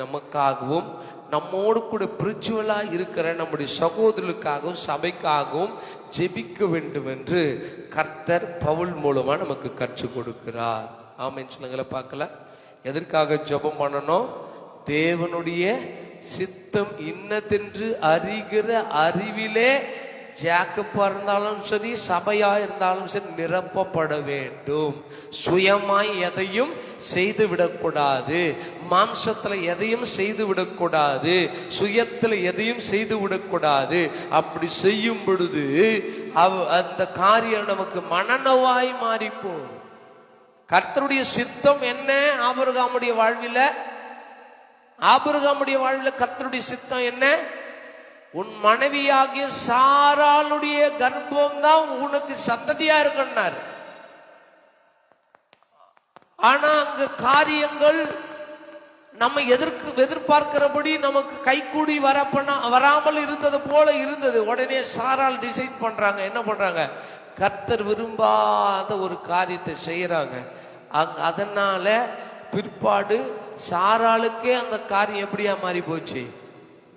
நமக்காகவும் நம்மோடு கூட பிரிச்சுவலா இருக்கிற நம்முடைய சகோதரர்களுக்காகவும் சபைக்காகவும் ஜெபிக்க வேண்டும் என்று கர்த்தர் பவுல் மூலமா நமக்கு கற்றுக் கொடுக்கிறார். ஆமென் சொல்லுங்கள பார்க்கலாம். எதற்காக ஜெபம் பண்ணணும்? தேவனுடைய சித்தம் இன்னதென்று அறிகிற அறிவிலே ஜாக்கப்பா இருந்தாலும் சரி, சபையா இருந்தாலும் சரி, நிரப்பப்பட வேண்டும். சுயமாய் எதையும் செய்து விடக்கூடாது. மாம்சத்துல எதையும் செய்து விடக்கூடாது. சுயத்துல எதையும் செய்து விடக்கூடாது. அப்படி செய்யும் பொழுது அந்த காரியம் நமக்கு மனநோவாய் மாறிப்போம். கர்த்தருடைய சித்தம் என்ன? ஆபிரகாமுடைய வாழ்வில் கர்த்தருடைய சித்தம் என்ன? உன் மனைவியாகிய சாராளுடைய கர்ப்பம் தான் உனக்கு சந்ததியா இருக்குன்னாரு. ஆனா அங்க காரியங்கள் நம்ம எதிர்பார்க்கிறபடி நமக்கு கைகூடி வராமல் இருந்தது போல இருந்தது. உடனே சாராள் டிசைட் பண்றாங்க. என்ன பண்றாங்க? கர்த்தர் விரும்பாத ஒரு காரியத்தை செய்யறாங்க. அதனால பிற்பாடு சாராளுக்கே அந்த காரியம் எப்படியா மாறி போச்சு?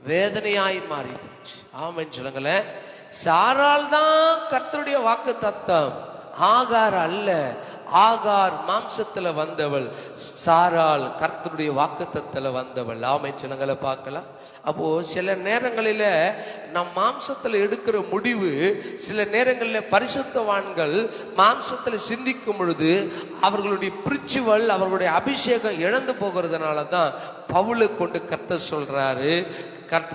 வேதனையாய் மாறி போச்சு. ஆமென் சொல்லுங்களேன். சாராள் தான் கர்த்தருடைய வாக்கு தத்தம், ஆகார் அல்ல. ஆகார் மாம்சத்துல வந்தவள், சாராள் கர்த்தருடைய வாக்குத்தத்தத்துல வந்தவள். ஆமென் சொல்லுங்கள பார்க்கலாம். அப்போ சில நேரங்களில நம் மாம்சத்துல எடுக்கிற முடிவு, சில நேரங்களில் பரிசுத்தவான்கள் மாம்சத்துல சிந்திக்கும் பொழுது அவர்களுடைய பிரிச்சுவல், அவர்களுடைய அபிஷேகம் இழந்து போகிறதுனால தான் பவுலை கொண்டு கர்த்தர் சொல்றாரு,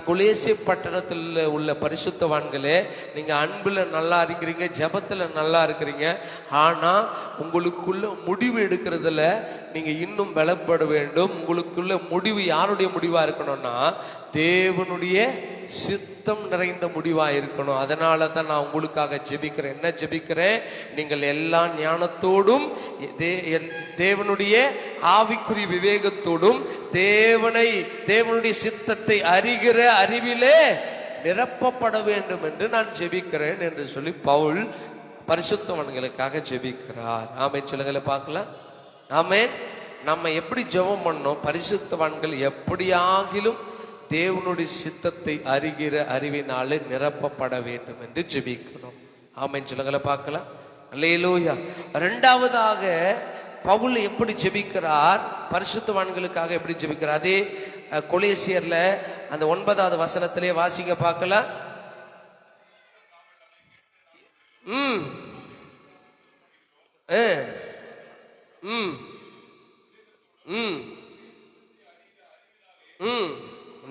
கொலேசே பட்டணத்தில் உள்ள பரிசுத்தவான்களே, நீங்க அன்புல நல்லா இருக்கிறீங்க, ஜெபத்துல நல்லா இருக்கிறீங்க, ஆனா உங்களுக்குள்ள முடிவு எடுக்கிறதுல நீங்க இன்னும் பலப்பட வேண்டும். உங்களுக்குள்ள முடிவு யாருடைய முடிவா இருக்கணும்னா தேவனுடைய சித்தம் நிறைந்த முடிவா இருக்கணும். அதனால தான் நான் உங்களுக்காக ஜெபிக்கிறேன். என்ன ஜெபிக்கிறேன்? நீங்கள் எல்லா ஞானத்தோடும் தேவனுடைய ஆவிக்குரிய விவேகத்தோடும் தேவனுடைய சித்தத்தை அறிகிற அறிவிலே நிரப்பப்பட வேண்டும் என்று நான் ஜெபிக்கிறேன் என்று சொல்லி பவுல் பரிசுத்தவான்களுக்காக ஜெபிக்கிறார். ஆமென் சொல்லுங்கள பார்க்கலாம். ஆமென். நம்ம எப்படி ஜெபம் பண்ணோம்? பரிசுத்தவான்கள் எப்படியாகிலும் தேவனுடைய சித்தத்தை அறிகிற அறிவினாலே நிரப்பப்பட வேண்டும் என்று ஜெபிக்கணும். ஆமென் சொல்லுங்கள பார்க்கலாம். அல்லேலூயா. இரண்டாவதாக பவுல் எப்படி ஜெபிக்கிறார்? பரிசுத்தவான்களுக்காக எப்படி ஜெபிக்கிறார்? அதே கொலோசியர்ல அந்த 9வது வசனத்திலே வாசிங்க பார்க்கலாம்.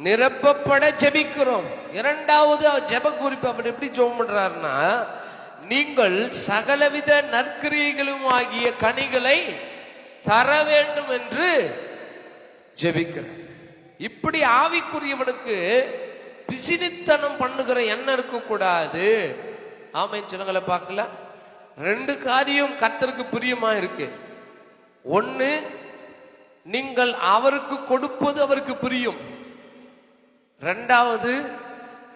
நிரப்பப்பட ஜெபிக்கிறோம். இரண்டாவது ஜெப குறிப்பு அப்படி எப்படி ஜெபம் பண்றாருன்னா, நீங்கள் சகலவித நற்கிரியைகளும் ஆகிய கனிகளை தர வேண்டும் என்று ஜெபிக்கிறார். இப்படி ஆவிக்குரியவனுக்கு பிசினித்தனம் பண்ணுகிற எண்ணம் இருக்க கூடாது. ஆமென் சொல்லுங்கள பார்க்கலாம். 2 காரியம் கர்த்தருக்கு பிரியமா இருக்கு. ஒன்னு, நீங்கள் அவருக்கு கொடுப்பது அவருக்கு பிரியும். 2வது,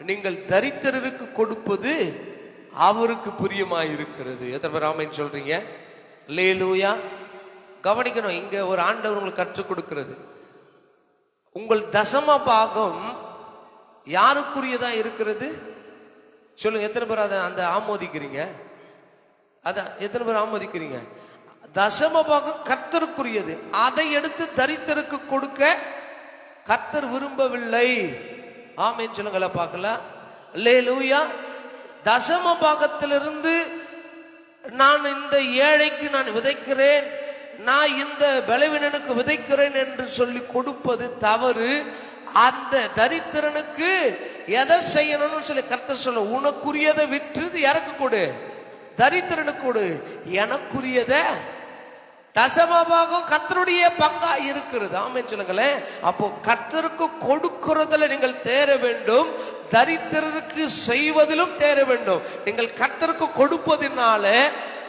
நீங்கள் தரித்திரருக்கு கொடுப்பது அவருக்கு பிரியமாய் இருக்கிறது. எத்தனை பேர் ஆமென் சொல்றீங்க? அல்லேலூயா. கவனிக்கணும், இங்க ஒரு ஆண்டவர் உங்களுக்கு கற்றுக் கொடுக்கிறது. உங்கள் தசம பாகம் யாருக்குரியதா இருக்கிறது? சொல்லுங்க, எத்தனை பேர் அதை அந்த ஆமோதிக்கிறீங்க? அதான் எத்தனை பேர் ஆமோதிக்கிறீங்க? தசம பாகம் கர்த்தருக்குரியது. அதை எடுத்து தரித்திரருக்கு கொடுக்க கர்த்தர் விரும்பவில்லை. ஆமென் சொல்லுங்கள பார்க்கலாம். அல்லேலூயா. தசம பாகத்திலிருந்து நான் இந்த ஏழைக்கு நான் விதைக்கிறேன், நான் இந்த பலவீனனுக்கு விதைக்கிறேன் என்று சொல்லி கொடுப்பது தவறு. அந்த தரித்திரனுக்கு எதை செய்யணும்னு சொல்லி கர்த்தர் சொல்ல, உனக்குரியதை விற்று யாருக்கு கொடு? தரித்திரனுக்கு கொடு. எனக்குரியத தசமபாகம் கர்த்தருடைய பங்கா இருக்கிறது. ஆமென் சொல்லுங்களேன். அப்போ கர்த்தருக்கு கொடுக்கிறதுல நீங்கள் தேர வேண்டும், தரித்திரருக்கு செய்வதிலும் தேர வேண்டும். நீங்கள் கர்த்தருக்கு கொடுப்பதினால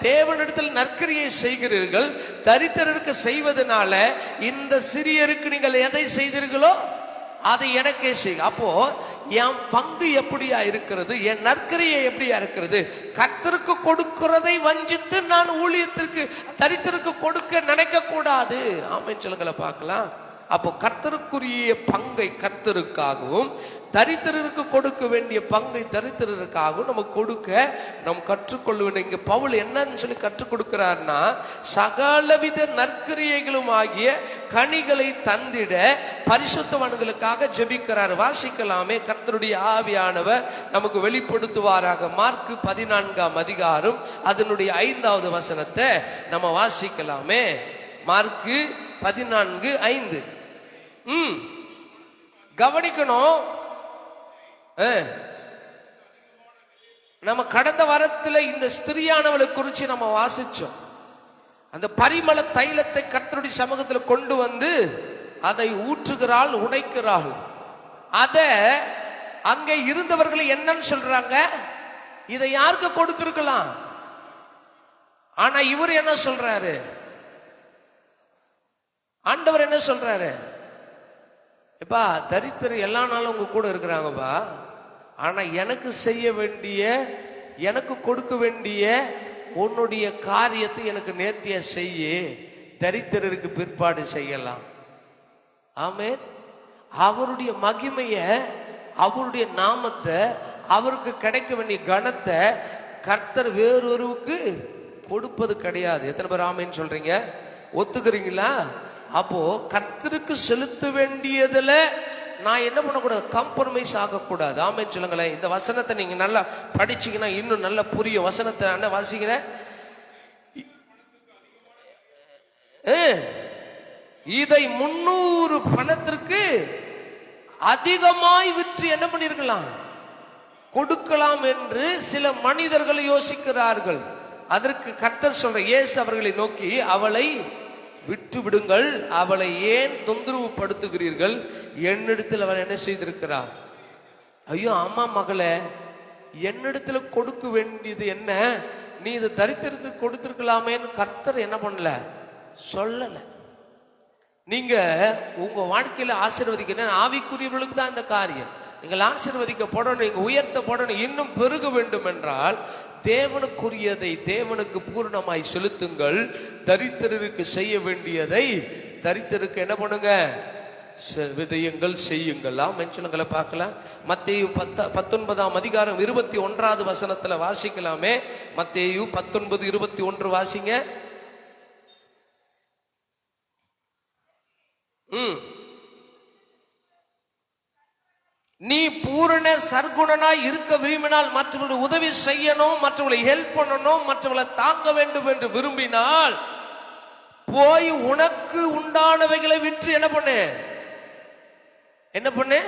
தேவனிடத்தில் நற்கிரியை செய்கிறீர்கள், தரித்திரருக்கு செய்வதனால இந்த சிறியருக்கு நீங்கள் எதை செய்தீர்களோ அதை எனக்கே செய்ய. அப்போ என் பங்கு எப்படியா இருக்கிறது? என் நற்கிரியை எப்படியா இருக்கிறது? கர்த்தருக்கு கொடுக்கிறதை வஞ்சித்து நான் ஊழியத்திற்கு தரித்திரருக்கு கொடுக்க நினைக்க கூடாது. ஆமென் சொல்லுங்கள பார்க்கலாம். அப்போ கர்த்தருக்குரிய பங்கை கர்த்தருக்காகவும் தரித்திரருக்கு கொடுக்க வேண்டிய பங்கை தரித்திரருக்காகவும் நம்ம கொடுக்க நாம் கற்றுக்கொள்ள வேண்டும். இங்க பவுல் என்னன்னு சொல்லி கற்றுக் கொடுக்கிறார்னா, சகலவித நற்கிரியைகளும் ஆகிய கனிகளை தந்திட பரிசுத்தவான்களுக்காக ஜெபிக்கிறார். வாசிக்கலாமே, கர்த்தருடைய ஆவியானவர் நமக்கு வெளிப்படுத்துவாராக. மார்க் 14ஆம் அதிகாரம் அதனுடைய 5வது வசனத்தை நம்ம வாசிக்கலாமே. மார்க் 14:5. கவனிக்கணும். நம்ம கடந்த வாரத்தில் இந்த ஸ்திரியானவளை குறித்து நம்ம வாசிச்சோம். அந்த பரிமள தைலத்தை கர்த்தருடைய சமூகத்தில் கொண்டு வந்து அதை ஊற்றுகிறாள், உடைக்கிறாள். அத அங்கே இருந்தவர்கள் என்னன்னு சொல்றாங்க? இதை யாருக்கு கொடுத்திருக்கலாம்? ஆனா இவர் என்ன சொல்றாரு? ஆண்டவர் என்ன சொல்றாரு? எப்பா, தரித்திரம் எல்லா நாளும் உங்க கூட இருக்கிறாங்கப்பா, ஆனா எனக்கு செய்ய வேண்டிய, எனக்கு கொடுக்க வேண்டிய உன்னுடைய காரியத்தை எனக்கு நேர்த்தியா செய்ய, தரித்திரருக்கு பிற்பாடு செய்யலாம். ஆமென். அவருடைய மகிமைய, அவருடைய நாமத்தை, அவருக்கு கிடைக்க வேண்டிய கனத்தை கர்த்தர் வேறொருவுக்கு கொடுப்பது கிடையாது. எத்தனை பேர் ஆமென் சொல்றீங்க? ஒத்துக்கிறீங்களா? அப்போ கர்த்தருக்கு செலுத்த வேண்டியதுல நான் என்ன பண்ணக்கூடாது? காம்ப்ரமைஸ் ஆகக்கூடாது. ஆமென் சொல்லுங்களேன். இந்த வசனத்தை நீங்க நல்லா படிச்சீங்கன்னா இன்னும் நல்லா புரியும். வசனத்தை என்ன வாசிக்கிறேன்? இதை 300 பணத்திற்கு அதிகமாய் விற்று என்ன பண்ணிருக்கலாம்? கொடுக்கலாம் என்று சில மனிதர்கள் யோசிக்கிறார்கள். அதற்கு கர்த்தர் சொல்ற, இயேசு அவர்களை நோக்கி, அவளை விட்டு விடுங்கள், அவளை ஏன் தொந்தரவு படுத்துகிறீர்கள்? என்னிடத்தில் அவன் என்ன செய்திருக்கிறார்? ஐயோ ஆமா மகளே, என்னிடத்துல கொடுக்க வேண்டியது என்ன? நீ இதை தரித்திரத்துக்கு கொடுத்திருக்கலாமேன்னு கர்த்தர் என்ன பண்ணல, சொல்லல. நீங்க உங்க வாழ்க்கையில ஆசீர்வதிக்க, ஆவிக்குரியவர்களுக்கு தான் இந்த காரியம். நீங்கள் ஆசீர்வதிக்கப்படணும், நீங்க உயர்த்தப்படணும், இன்னும் பெருக வேண்டும் என்றால் தேவனுக்குரியதை தேவனுக்கு பூர்ணமாய் செலுத்துங்கள். தரித்திரருக்கு செய்ய வேண்டியதை தரித்திரருக்கு என்ன பண்ணுங்க, விதையுங்கள், செய்யுங்கள். சொல்லுங்களை பார்க்கலாம். மத்தேயு 19ஆம் அதிகாரம் 21வது வசனத்துல வாசிக்கலாமே. மத்தேயு 19:21 வாசிங்க. நீ பூரண சர்க்குணனாய் இருக்க விரும்பினால், மற்றவர்களுக்கு உதவி செய்யணும், மற்றவர்களை ஹெல்ப் பண்ணணும், மற்றவர்களை தாங்க வேண்டும் என்று விரும்பினால், போய் உனக்கு உண்டானவைகளை விற்று என்ன பண்ணு, என்ன பண்ணு,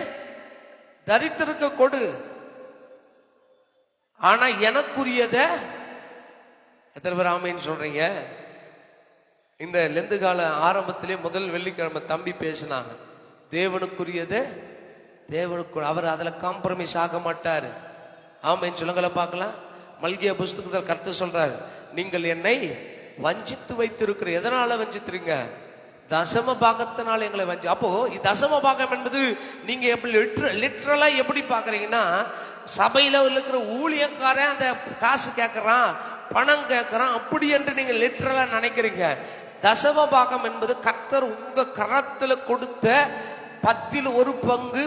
தரித்திரருக்கு கொடு. ஆனா எனக்குரியத எத்தனை பேர் ஆமைன்னு சொல்றீங்க? இந்த லெந்து கால ஆரம்பத்திலே முதல் வெள்ளிக்கிழமை தம்பி பேசினாங்க. தேவனுக்குரியத தேவனுக்கு, அவர் அதுல காம்ப்ரமைஸ் ஆக மாட்டாரு. ஆமைன்னு சொல்லுங்கள பார்க்கலாம். மல்கியா புஸ்தகத்தில் கர்த்தர் சொல்றாரு, நீங்கள் என்னை வஞ்சித்து வைத்திருக்கிற. எதனால வஞ்சித்துறீங்க? தசம பாகத்தினால எங்களை வஞ்சி. அப்போ தசம பாகம் என்பது நீங்க எப்படி லிட்ரலா எப்படி பாக்குறீங்கன்னா, சபையில இருக்கிற ஊழியக்காரன் அந்த காசு கேட்கறான், பணம் கேட்கறான், அப்படி என்று நீங்க லிட்ரலா நினைக்கிறீங்க. தசம பாகம் என்பது கர்த்தர் உங்க கரத்துல கொடுத்த 10ல் 1 பங்கு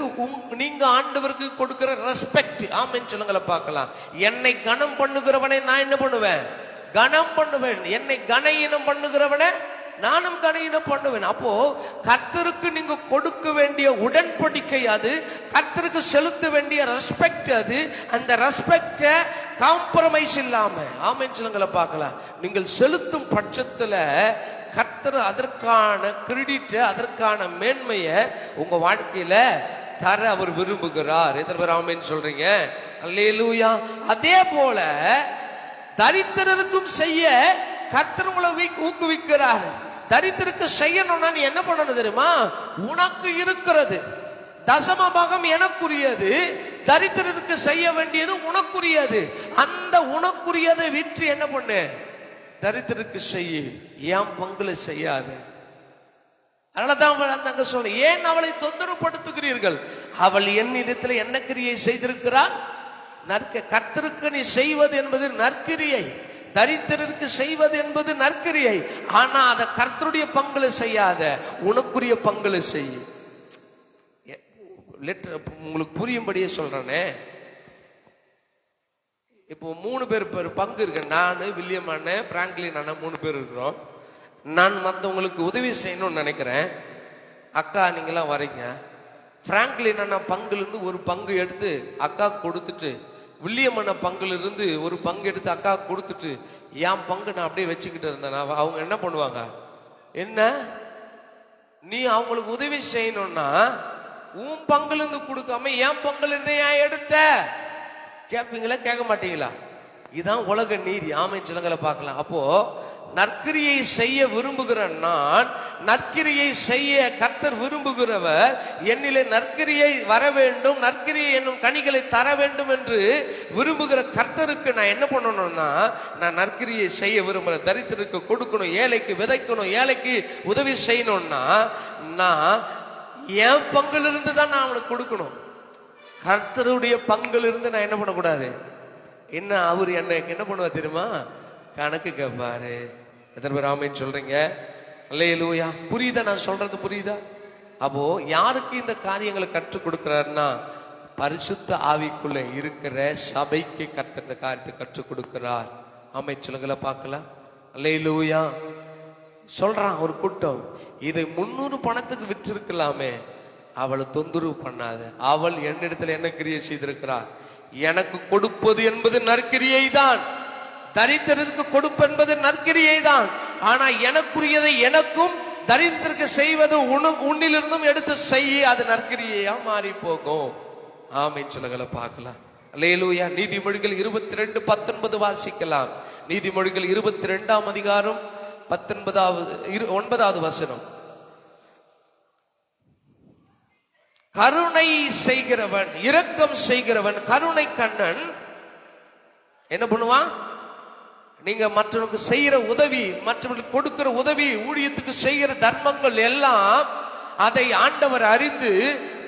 நீங்க ஆண்டவருக்கு கொடுக்கிற ரெஸ்பெக்ட். ஆமென் சொல்லுங்கள பார்க்கலாம். என்னை கனம் பண்ணுகிறவனை நான் என்ன பண்ணுவேன், கனம் பண்ணுவேன். என்னை கனஈனம் பண்ணுகிறவனை நானும் கனஈனம் பண்ணுவேன். அப்போ கர்த்தருக்கு நீங்க கொடுக்க வேண்டிய உடன்படிக்கை அது, கர்த்தருக்கு செலுத்த வேண்டிய ரெஸ்பெக்ட் அது. அந்த ரெஸ்பெக்ட காம்ப்ரமைஸ் இல்லாம ஆமென் சொல்லுங்கள பார்க்கலாம். நீங்கள் செலுத்தும் பட்சத்துல கர்த்தர் அதற்கான கிரெடிட், அதற்கான மேன்மையை உங்க வாழ்க்கையில தர அவர் விரும்புகிறார். எத்தனை பேர் ஆமென் சொல்றீங்க? அல்லேலூயா. அதே போல தரித்திரருக்கும் செய்ய கர்த்தர் உங்களை ஊக்குவிக்கிறார். தரித்திரருக்கு செய்யணும்னா நீ என்ன பண்ணணும் தெரியுமா? உனக்கு இருக்கிறது தசம பாகம் எனக்குரியது, தரித்திரருக்கு செய்ய வேண்டியது உனக்குரியது. அந்த உனக்குரியதை விற்று என்ன பண்ணு, தரித்திரருக்கு செய்ய. ஏன் பங்குல செய்யாது? அதனாலதான் அங்க சொல்ல, ஏன் அவளை தொந்தரவுப்படுத்துகிறீர்கள்? அவள் என்னிடத்துல என்ன கிரியை செய்திருக்கிறாள்? கர்த்தருக்கு நீ செய்வது என்பது நற்கிரியை, தரித்திரருக்கு செய்வது என்பது நற்கிரியை. ஆனா அதை கர்த்தருடைய பங்குல செய்யாத, உனக்குரிய பங்குல செய்ய. உங்களுக்கு புரியும்படியே சொல்றேனே. இப்போ 3 பேர் பங்கு இருக்கு. நானு, வில்லியம் அண்ணன், பிராங்க்லின் அண்ணன் 3 பேர் இருக்கிறோம். நான் மற்றவங்களுக்கு உதவி செய்யணும்னு நினைக்கிறேன். அக்கா நீங்களாம் வரீங்க. பிராங்க்லின் அண்ணன் பங்குல இருந்து ஒரு பங்கு எடுத்து அக்கா கொடுத்துட்டு, வில்லியம் அண்ணன் பங்குல இருந்து ஒரு பங்கு எடுத்து அக்கா கொடுத்துட்டு, என் பங்கு நான் அப்படியே வச்சுக்கிட்டு இருந்தேன். அவங்க என்ன பண்ணுவாங்க, என்ன நீ அவங்களுக்கு உதவி செய்யணும்னா உன் பங்குல இருந்து கொடுக்காம என் பங்குல இருந்து ஏன் எடுத்த கேட்பீங்களா, கேட்க மாட்டீங்களா? இதுதான் உலக நீதி. ஆமென் சொல்லுங்கள பார்க்கலாம். அப்போ நற்கிரியை செய்ய விரும்புகிற நான், நற்கிரியை செய்ய கர்த்தர் விரும்புகிறவர், என்னிலே நற்கிரியை வர வேண்டும், நற்கிரியை என்னும் கனிகளை தர வேண்டும் என்று விரும்புகிற கர்த்தருக்கு நான் என்ன பண்ணணும்னா, நான் நற்கிரியை செய்ய விரும்புகிறேன். தரித்திரருக்கு கொடுக்கணும், ஏழைக்கு விதைக்கணும், ஏழைக்கு உதவி செய்யணும்னா நான் என் பங்குல இருந்து தான் நான் அவனுக்கு கொடுக்கணும். கர்த்தருடைய பங்குல இருந்து நான் என்ன பண்ணக்கூடாது. என்ன அவர் எனக்கு என்ன பண்ணுவா தெரியுமா, கணக்கு கேட்பாரு. எத்தனை பேர் ஆமென் சொல்றீங்க? அல்லேலூயா. புரியுதா நான் சொல்றது? புரியுதா? அப்போ யாருக்கு இந்த காரியங்களை கற்றுக் கொடுக்கிறாருன்னா, பரிசுத்த ஆவிக்குள்ள இருக்கிற சபைக்கு கர்த்தர் இந்த காரியத்தை கற்றுக் கொடுக்கிறார். ஆமென் சொல்லுங்கள பார்க்கலாம். அல்லேலூயா. சொல்றான் ஒரு கூட்டம், இதை 300 பணத்துக்கு விற்றிருக்கலாமே, அவளை தொந்தரவு பண்ணாத. அவள் என்னிடத்துல என்ன கிரியை செய்திருக்கிறார்? எனக்கு கொடுப்பது என்பது நற்கிரியை தான், தரித்திரருக்கு கொடுப்பு என்பது நற்கிரியை தான். ஆனா எனக்குரியதை எனக்கும், தரித்திரருக்கு செய்வது உன்னிலிருந்தும் எடுத்து செய்ய, அது நற்கிரியையா மாறி போகும். ஆமென் சொல்லுங்கள பார்க்கலாம். அல்லேலூயா. நீதிமொழிகள் 22:19 வாசிக்கலாம். நீதிமொழிகள் 22ஆம் அதிகாரம் 9வது வசனம். கருணை செய்கிறவன், இரக்கம் செய்கிறவன், கருணை கண்ணன் என்ன பண்ணுவான்? நீங்க மற்றவர்களுக்கு செய்யற உதவி, மற்றவர்களுக்கு கொடுக்கிற உதவி, ஊழியத்துக்கு செய்கிற தர்மங்கள் எல்லாம் அதை ஆண்டவர் அறிந்து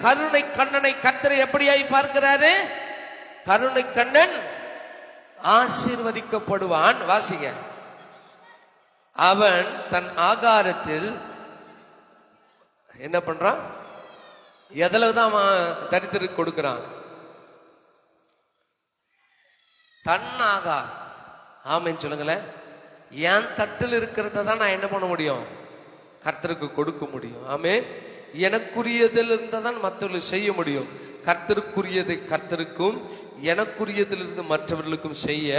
கருணை கண்ணனை கர்த்தர் எப்படியாய் பார்க்கிறாரு? கருணை கண்ணன் ஆசீர்வதிக்கப்படுவான். வாசிங்க. அவன் தன் ஆகாரத்தில் என்ன பண்றான்? எதுலதான் தரித்திரருக்கு கொடுக்கிறான்? தன் ஆகார். ஆமென் சொல்லுங்களேன். என் தட்டில் இருக்கிறத தான் நான் என்ன பண்ண முடியும்? கர்த்தருக்கு கொடுக்க முடியும். ஆமென். எனக்குரியதில் இருந்ததான் மற்றவர்களுக்கு செய்ய முடியும். கர்த்தருக்குரியதை கர்த்தருக்கும் எனக்குரியதிலிருந்து மற்றவர்களுக்கும் செய்ய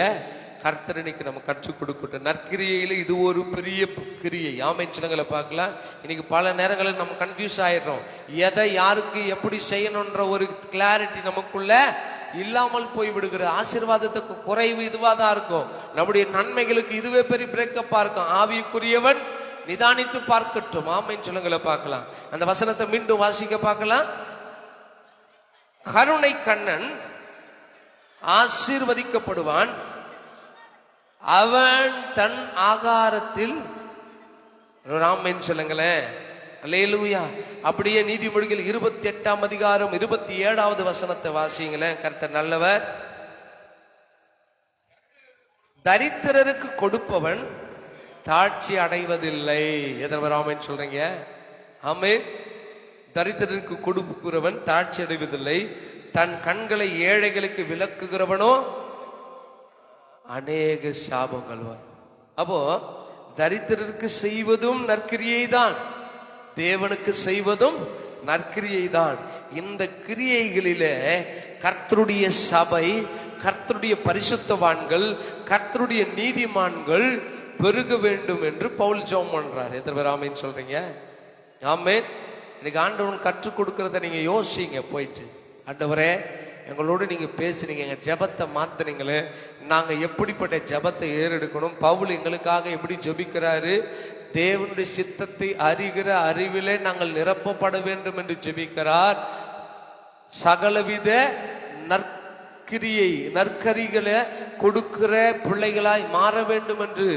கர்த்தர் இன்னைக்கு நம்ம கற்றுக் கொடுக்கட்டும். நற்கிரியையில இது ஒரு பெரிய கிரியை. ஆமென் சொல்லுங்களை பார்க்கலாம். இன்னைக்கு பல நேரங்களில் நம்ம கன்ஃபியூஸ் ஆயிடுறோம். எதை யாருக்கு எப்படி செய்யணும்ன்ற ஒரு கிளாரிட்டி நமக்குள்ள இல்லாமல் போய் விடுகிற. ஆசீர்வாதத்துக்கு குறைவு இதுவா தான் இருக்கும். நம்முடைய நன்மைகளுக்கு இதுவே பெரிய பிரேக்கப்பா இருக்கும். ஆவிக்குரியவன் நிதானித்து பார்க்கட்டும். ஆமென் சொல்லுங்களை பார்க்கலாம். அந்த வசனத்தை மீண்டும் வாசிக்க பார்க்கலாம். கருணை கண்ணன் ஆசீர்வதிக்கப்படுவான், அவன் தன் ஆகாரத்தில். ஆமென் சொல்லுங்களேன். அல்லேலூயா. அப்படியே நீதிமொழிகள் 28ஆம் அதிகாரம் 27வது வசனத்தை வாசிங்களேன். கர்த்தர் நல்லவர். தரித்திரருக்கு கொடுப்பவன் தாட்சி அடைவதில்லை. எதற்கு ஆமென் சொல்றீங்க? ஆமென். தரித்திரருக்கு கொடுக்கிறவன் தாட்சி அடைவதில்லை. தன் கண்களை ஏழைகளுக்கு விலக்குகிறவனோ அநேக சாபங்கள் வரும். அப்போ தரித்திரருக்கு செய்வதும் நற்கிரியை தான், தேவனுக்கு செய்வதும் நற்கிரியை தான். இந்த கிரியைகளிலே கர்த்தருடைய சபை, கர்த்தருடைய பரிசுத்தவான்கள், கர்த்தருடைய நீதிமான்கள் பெருக வேண்டும் என்று பவுல் ஜெபம் பண்றார். எத்தனை பேர் ஆமென் சொல்றீங்க? ஆமென். இன்னைக்கு ஆண்டவன் கற்றுக் கொடுக்கறத நீங்க யோசிங்க. போயிட்டு ஆண்டவரே எங்களோடு நீங்க பேசுறீங்க, எங்க ஜெபத்தை மாத்துறீங்களே, நாங்க எப்படிப்பட்ட ஜெபத்தை ஏறெடுக்கணும்? பவுல் எங்களுக்காக எப்படி ஜெபிக்கிறாரு? தேவனுடைய சித்தத்தை அறிகிற அறிவிலே நாங்கள் நிரப்பப்பட வேண்டும் என்று ஜெபிக்கிறார். சகலவித நற்கரிகளை கொடுக்கிற பிள்ளைகளாய் மாற வேண்டும் என்று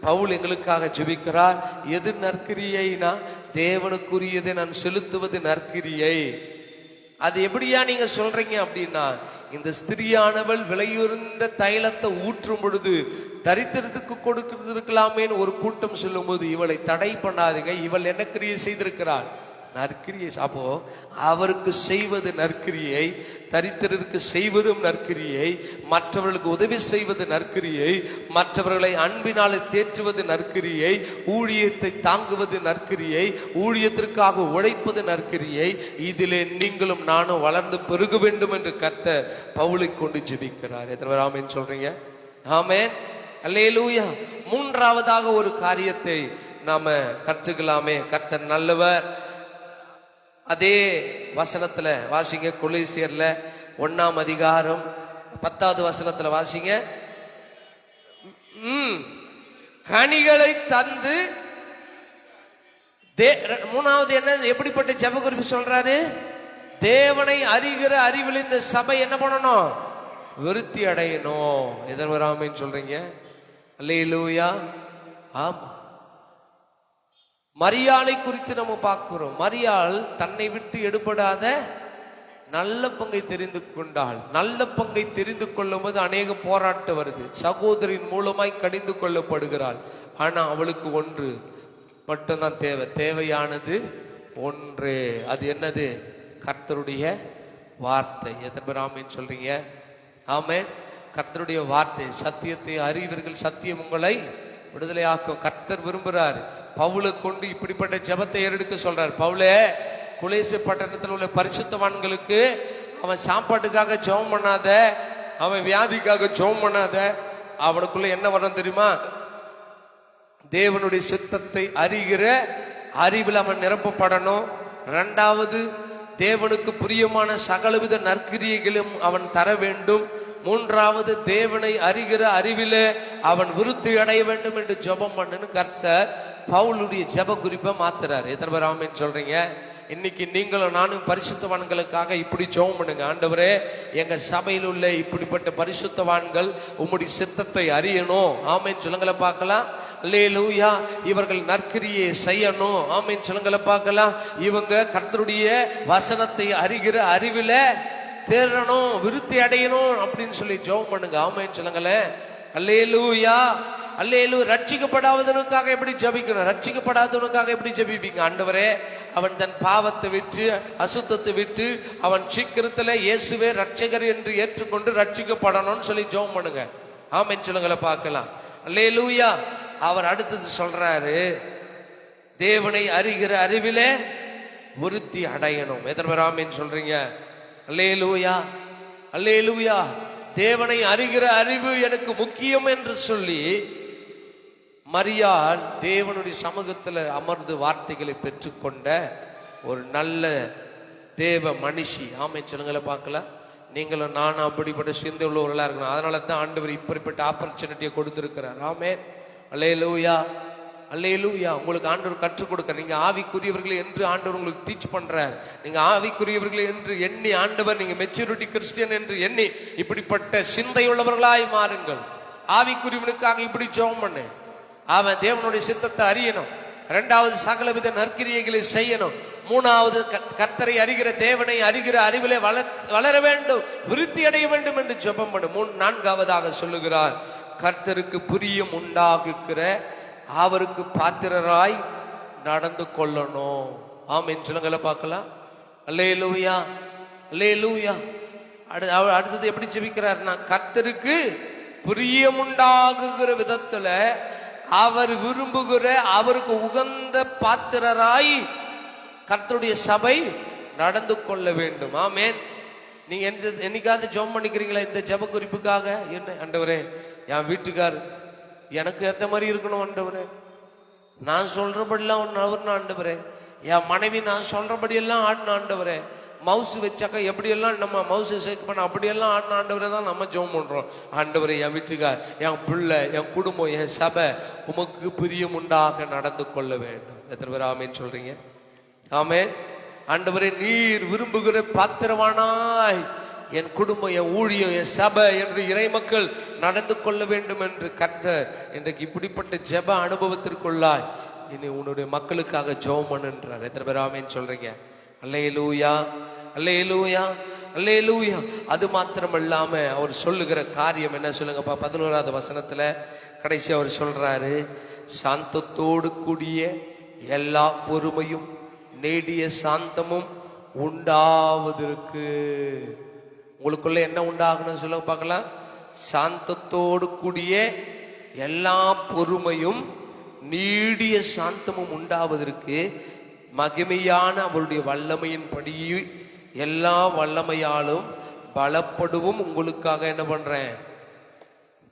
பவுல் எங்களுக்காக ஜெபிக்கிறார். எது நற்கிரியைனா, தேவனுக்குரியதை நான் செலுத்துவது நற்கிரியை. அது எப்படியா நீங்க சொல்றீங்க அப்படின்னா, இந்த ஸ்திரியானவள் விலையுறந்த தைலத்தை ஊற்றும் பொழுது தரித்திரத்துக்கு கொடுக்கிறது இருக்கலாமேன்னு ஒரு கூட்டம் சொல்லும் போது, இவளை தடை பண்ணாதீங்க, இவள் என்ன கிரியை செய்திருக்கிறாள்? நற்கிரியை. அப்போ அவருக்கு செய்வது நற்கிரியை, தரித்திரருக்கு செய்வதும் நற்கிரியை, மற்றவர்களுக்கு உதவி செய்வது நற்கிரியை, மற்றவர்களை அன்பினாலே தேற்றுவது நற்கிரியை, ஊழியத்தை தாங்குவது நற்கிரியை, ஊழியத்திற்காக உழைப்பது நற்கிரியை. இதிலே நீங்களும் நானும் வளர்ந்து பெருக வேண்டும் என்று கர்த்தர் பவுலை கொண்டு ஜெபிக்கிறார். எத்தனை பேர் ஆமென் சொல்றீங்க? ஆமென். அல்லேலூயா. மூன்றாவதாக ஒரு காரியத்தை நாம கற்றுக்கலாமே. கர்த்தர் நல்லவர். அதே வசனத்துல வாசிங்க. கொலோசியர்ல 1ஆம் அதிகாரம் 10வது வசனத்துல வாசிங்க. கனிகளை தந்து. மூணாவது என்ன, எப்படிப்பட்ட ஜெப குறிப்பு சொல்றாரு? தேவனை அறிகிற அறிவில் இந்த சபை என்ன பண்ணணும்? விருத்தி அடையணும். எதன் வராமன்னு சொல்றீங்க? அல்லேலூயா. ஆமா. மரியாளை குறித்து நம்ம பார்க்கிறோம். மரியாள் தன்னை விட்டு எடுபடாத நல்ல பங்கை தெரிந்து கொண்டாள். நல்ல பங்கை தெரிந்து கொள்ளும் போது அநேக போராட்டம் வருது. சகோதரின் மூலமாய் கடிந்து கொள்ளப்படுகிறாள். ஆனா அவளுக்கு ஒன்று மட்டும்தான் தேவை. தேவையானது ஒன்றே. அது என்னது? கர்த்தருடைய வார்த்தை. எத்தனை பேர் ஆமென் சொல்றீங்க? ஆமென். கர்த்தருடைய வார்த்தை. சத்தியத்தை அறிவீர்கள், சத்தியம் உங்களை விடுதலையாக்கும். கர்த்தர் விரும்புகிறார். பவுலை கொண்டு இப்படிப்பட்ட ஜெபத்தை ஏறெடுக்க சொல்றார். பவுலே, கொலோசை பட்டணத்தில் உள்ள பரிசுத்தவான்களுக்கு அவன் சாப்பாட்டுக்காக ஜெபம் பண்ணாத, அவன் வியாதிக்காக ஜெபம் பண்ணாத. அவனுக்குள்ள என்ன வரும் தெரியுமா? தேவனுடைய சித்தத்தை அறிகிற அறிவில் அவன் நிரப்பப்படணும். இரண்டாவது, தேவனுக்கு பிரியமான சகலவித நற்கிரியைகளும் அவன் தர வேண்டும். மூன்றாவது, தேவனை அறிகிற அறிவிலே அவன் விருத்தி அடைய வேண்டும் என்று ஜெபம் பண்ணுன்னு கர்த்தர் பவுலுடைய ஜெப குறிப்பை மாத்துறாரு. எத்தனை பேர் ஆமென் சொல்றீங்க? இன்னைக்கு நீங்களும் நானும் பரிசுத்தவான்களுக்காக இப்படி ஜெபம் பண்ணுங்க. ஆண்டவரே, எங்க சபையில் உள்ள இப்படிப்பட்ட பரிசுத்தவான்கள் உம்முடைய சித்தத்தை அறியணும். ஆமென் சொல்லுங்களேன் பார்க்கலாம். அல்லேலூயா. இவர்கள் நற்கிரியை செய்யணும். ஆமென் சொல்லுங்கள பார்க்கலாம். இவங்க கர்த்தருடைய வசனத்தை அறிகிற அறிவில தேறணும், விருத்தி அடையணும் அப்படின்னு சொல்லி ஜெபம் பண்ணுங்க. ஆமென் சொல்லுங்களேன். அல்லேலூயா அல்லேலூயா. ரட்சிக்கப்படாதவனுக்காக எப்படி ஜெபிக்கணும்? ரட்சிக்கப்படாதவனுக்காக எப்படி ஜெபிப்பீங்க? ஆண்டவரே, அவன் தன் பாவத்தை விட்டு அசுத்தத்தை விட்டு அவன் சீக்கிரத்துல இயேசுவே ரட்சகர் என்று ஏற்றுக்கொண்டு ரட்சிக்கப்படணும்னு சொல்லி ஜெபம் பண்ணுங்க. ஆமென் சொல்லுங்கள பார்க்கலாம். அல்லேலூயா. அவர் அடுத்தது சொல்றாரு, தேவனை அறிகிற அறிவிலே விருத்தி அடையணும். எத்தனை பேர் ஆமென் சொல்றீங்க? அல்லேலூயா அல்லேலூயா. தேவனை அறிகிற அறிவு எனக்கு முக்கியம் என்று சொல்லி மரியாள் தேவனுடைய சமூகத்தில் அமர்ந்து வார்த்தைகளை பெற்றுக்கொண்ட ஒரு நல்ல தேவ மனுஷி. ஆமென் சொல்லுங்கள பார்க்கலாம். நீங்களும் நானும் அப்படிப்பட்ட சிந்தை உள்ளவர்களா இருக்கணும். அதனால தான் ஆண்டவர் இப்படிப்பட்ட ஆப்பர்ச்சுனிட்டியை கொடுத்திருக்கிறார். ஆமென் அல்லேலூயா அல்லேலூயா. உங்களுக்கு ஆண்டவர் கற்றுக் கொடுக்க, நீங்க ஆவிக்குரியவர்கள் என்று ஆண்டவர் உங்களுக்கு டீச் பண்றார். நீங்க ஆவிக்குரியவர்கள் என்று எண்ணி ஆண்டவர், நீங்க மெச்சூரிட்டி கிறிஸ்டியன் என்று எண்ணி இப்படிப்பட்ட சிந்தையுள்ளவர்களாய் மாறுங்கள். ஆவிக்குரியவனுக்காக இப்படி ஜெபம் பண்ணு. அவன் தேவனுடைய சித்தத்தை அறியணும். இரண்டாவது சகலவித நற்கிரியைகளை செய்யணும். மூணாவது கர்த்தரை அறிகிற தேவனை அறிகிற அறிவிலே வளர வேண்டும், விருத்தி அடைய வேண்டும் என்று ஜெபம் பண்ணு. நான்காவதாக சொல்லுகிறார், கர்த்தருக்கு பிரியம் உண்டாகுகிற அவருக்கு பாத்திரராய் நடந்து கொள்ளணும். ஆமென் சொல்லுங்கள பார்க்கலாம். அல்லேலூயா அல்லேலூயா. அடுத்தது எப்படி ஜெபிக்கிறார்னா, கர்த்தருக்கு பிரியம் உண்டாகுகிற விதத்துல அவர் விரும்புகிற அவருக்கு உகந்த பாத்திரராய் கர்த்தருடைய சபை நடந்து கொள்ள வேண்டும். ஆமென். நீங்க என்னைக்காவது ஜெபம் பண்ணிக்கிறீங்களா இந்த ஜெப குறிப்புக்காக? என்ன ஆண்டவரே, என் வீட்டுக்கார் எனக்கு ஏத்த மாதிரி இருக்கணும் ஆண்டவரே, நான் சொல்றபடியெல்லாம் ஒன்று ஆண்டவரே, என் மனைவி நான் சொல்றபடி எல்லாம் ஆடின ஆண்டவரே, மவுஸ் வச்சாக்கா எப்படியெல்லாம் நம்ம மவுஸ் சேர்க்க பண்ண அப்படியெல்லாம் ஆடின ஆண்டவரே தான் நம்ம ஜெபம் பண்றோம். ஆண்டவரே, என் வீட்டுக்கார், என் பிள்ளை, என் குடும்பம், என் சபை உமக்கு பிரியம் உண்டாக நடந்து கொள்ள வேண்டும். எத்தனை பேர் ஆமென் சொல்றீங்க? ஆமென். ஆண்டவரே, நீர் விரும்புகிற பாத்திரவானாய் என் குடும்பம், என் ஊழியம், என் சபை என்று இறை மக்கள் நடந்து கொள்ள வேண்டும் என்று கர்த்தர் இன்றைக்கு இப்படிப்பட்ட ஜெப அனுபவத்திற்குள்ளாய் இனி உன்னுடைய மக்களுக்காக ஜெபம் பண்ணுன்றார். எத்தனை பேர் ஆமென் சொல்றீங்க? அல்லேலூயா அல்லேலூயா அல்லேலூயா. அது மாத்திரமல்லாம அவர் சொல்லுகிற காரியம் என்ன சொல்லுங்கப்பா? 11வது வசனத்துல கடைசி அவர் சொல்றாரு, சாந்தத்தோடு கூடிய எல்லா பொறுமையும் நேடிய சாந்தமும் உண்டாவதற்கு. உங்களுக்குள்ள என்ன உண்டாகணும் சொல்லுங்க பார்க்கலாம். சாந்தத்தோடு கூடிய எல்லா பொறுமையும் நீடிய சாந்தமும் உண்டாவதற்கு மகிமையான அவருடைய வல்லமையின் படி எல்லா வல்லமையாலும் பலப்படுவும் உங்களுக்காக என்ன பண்றேன்.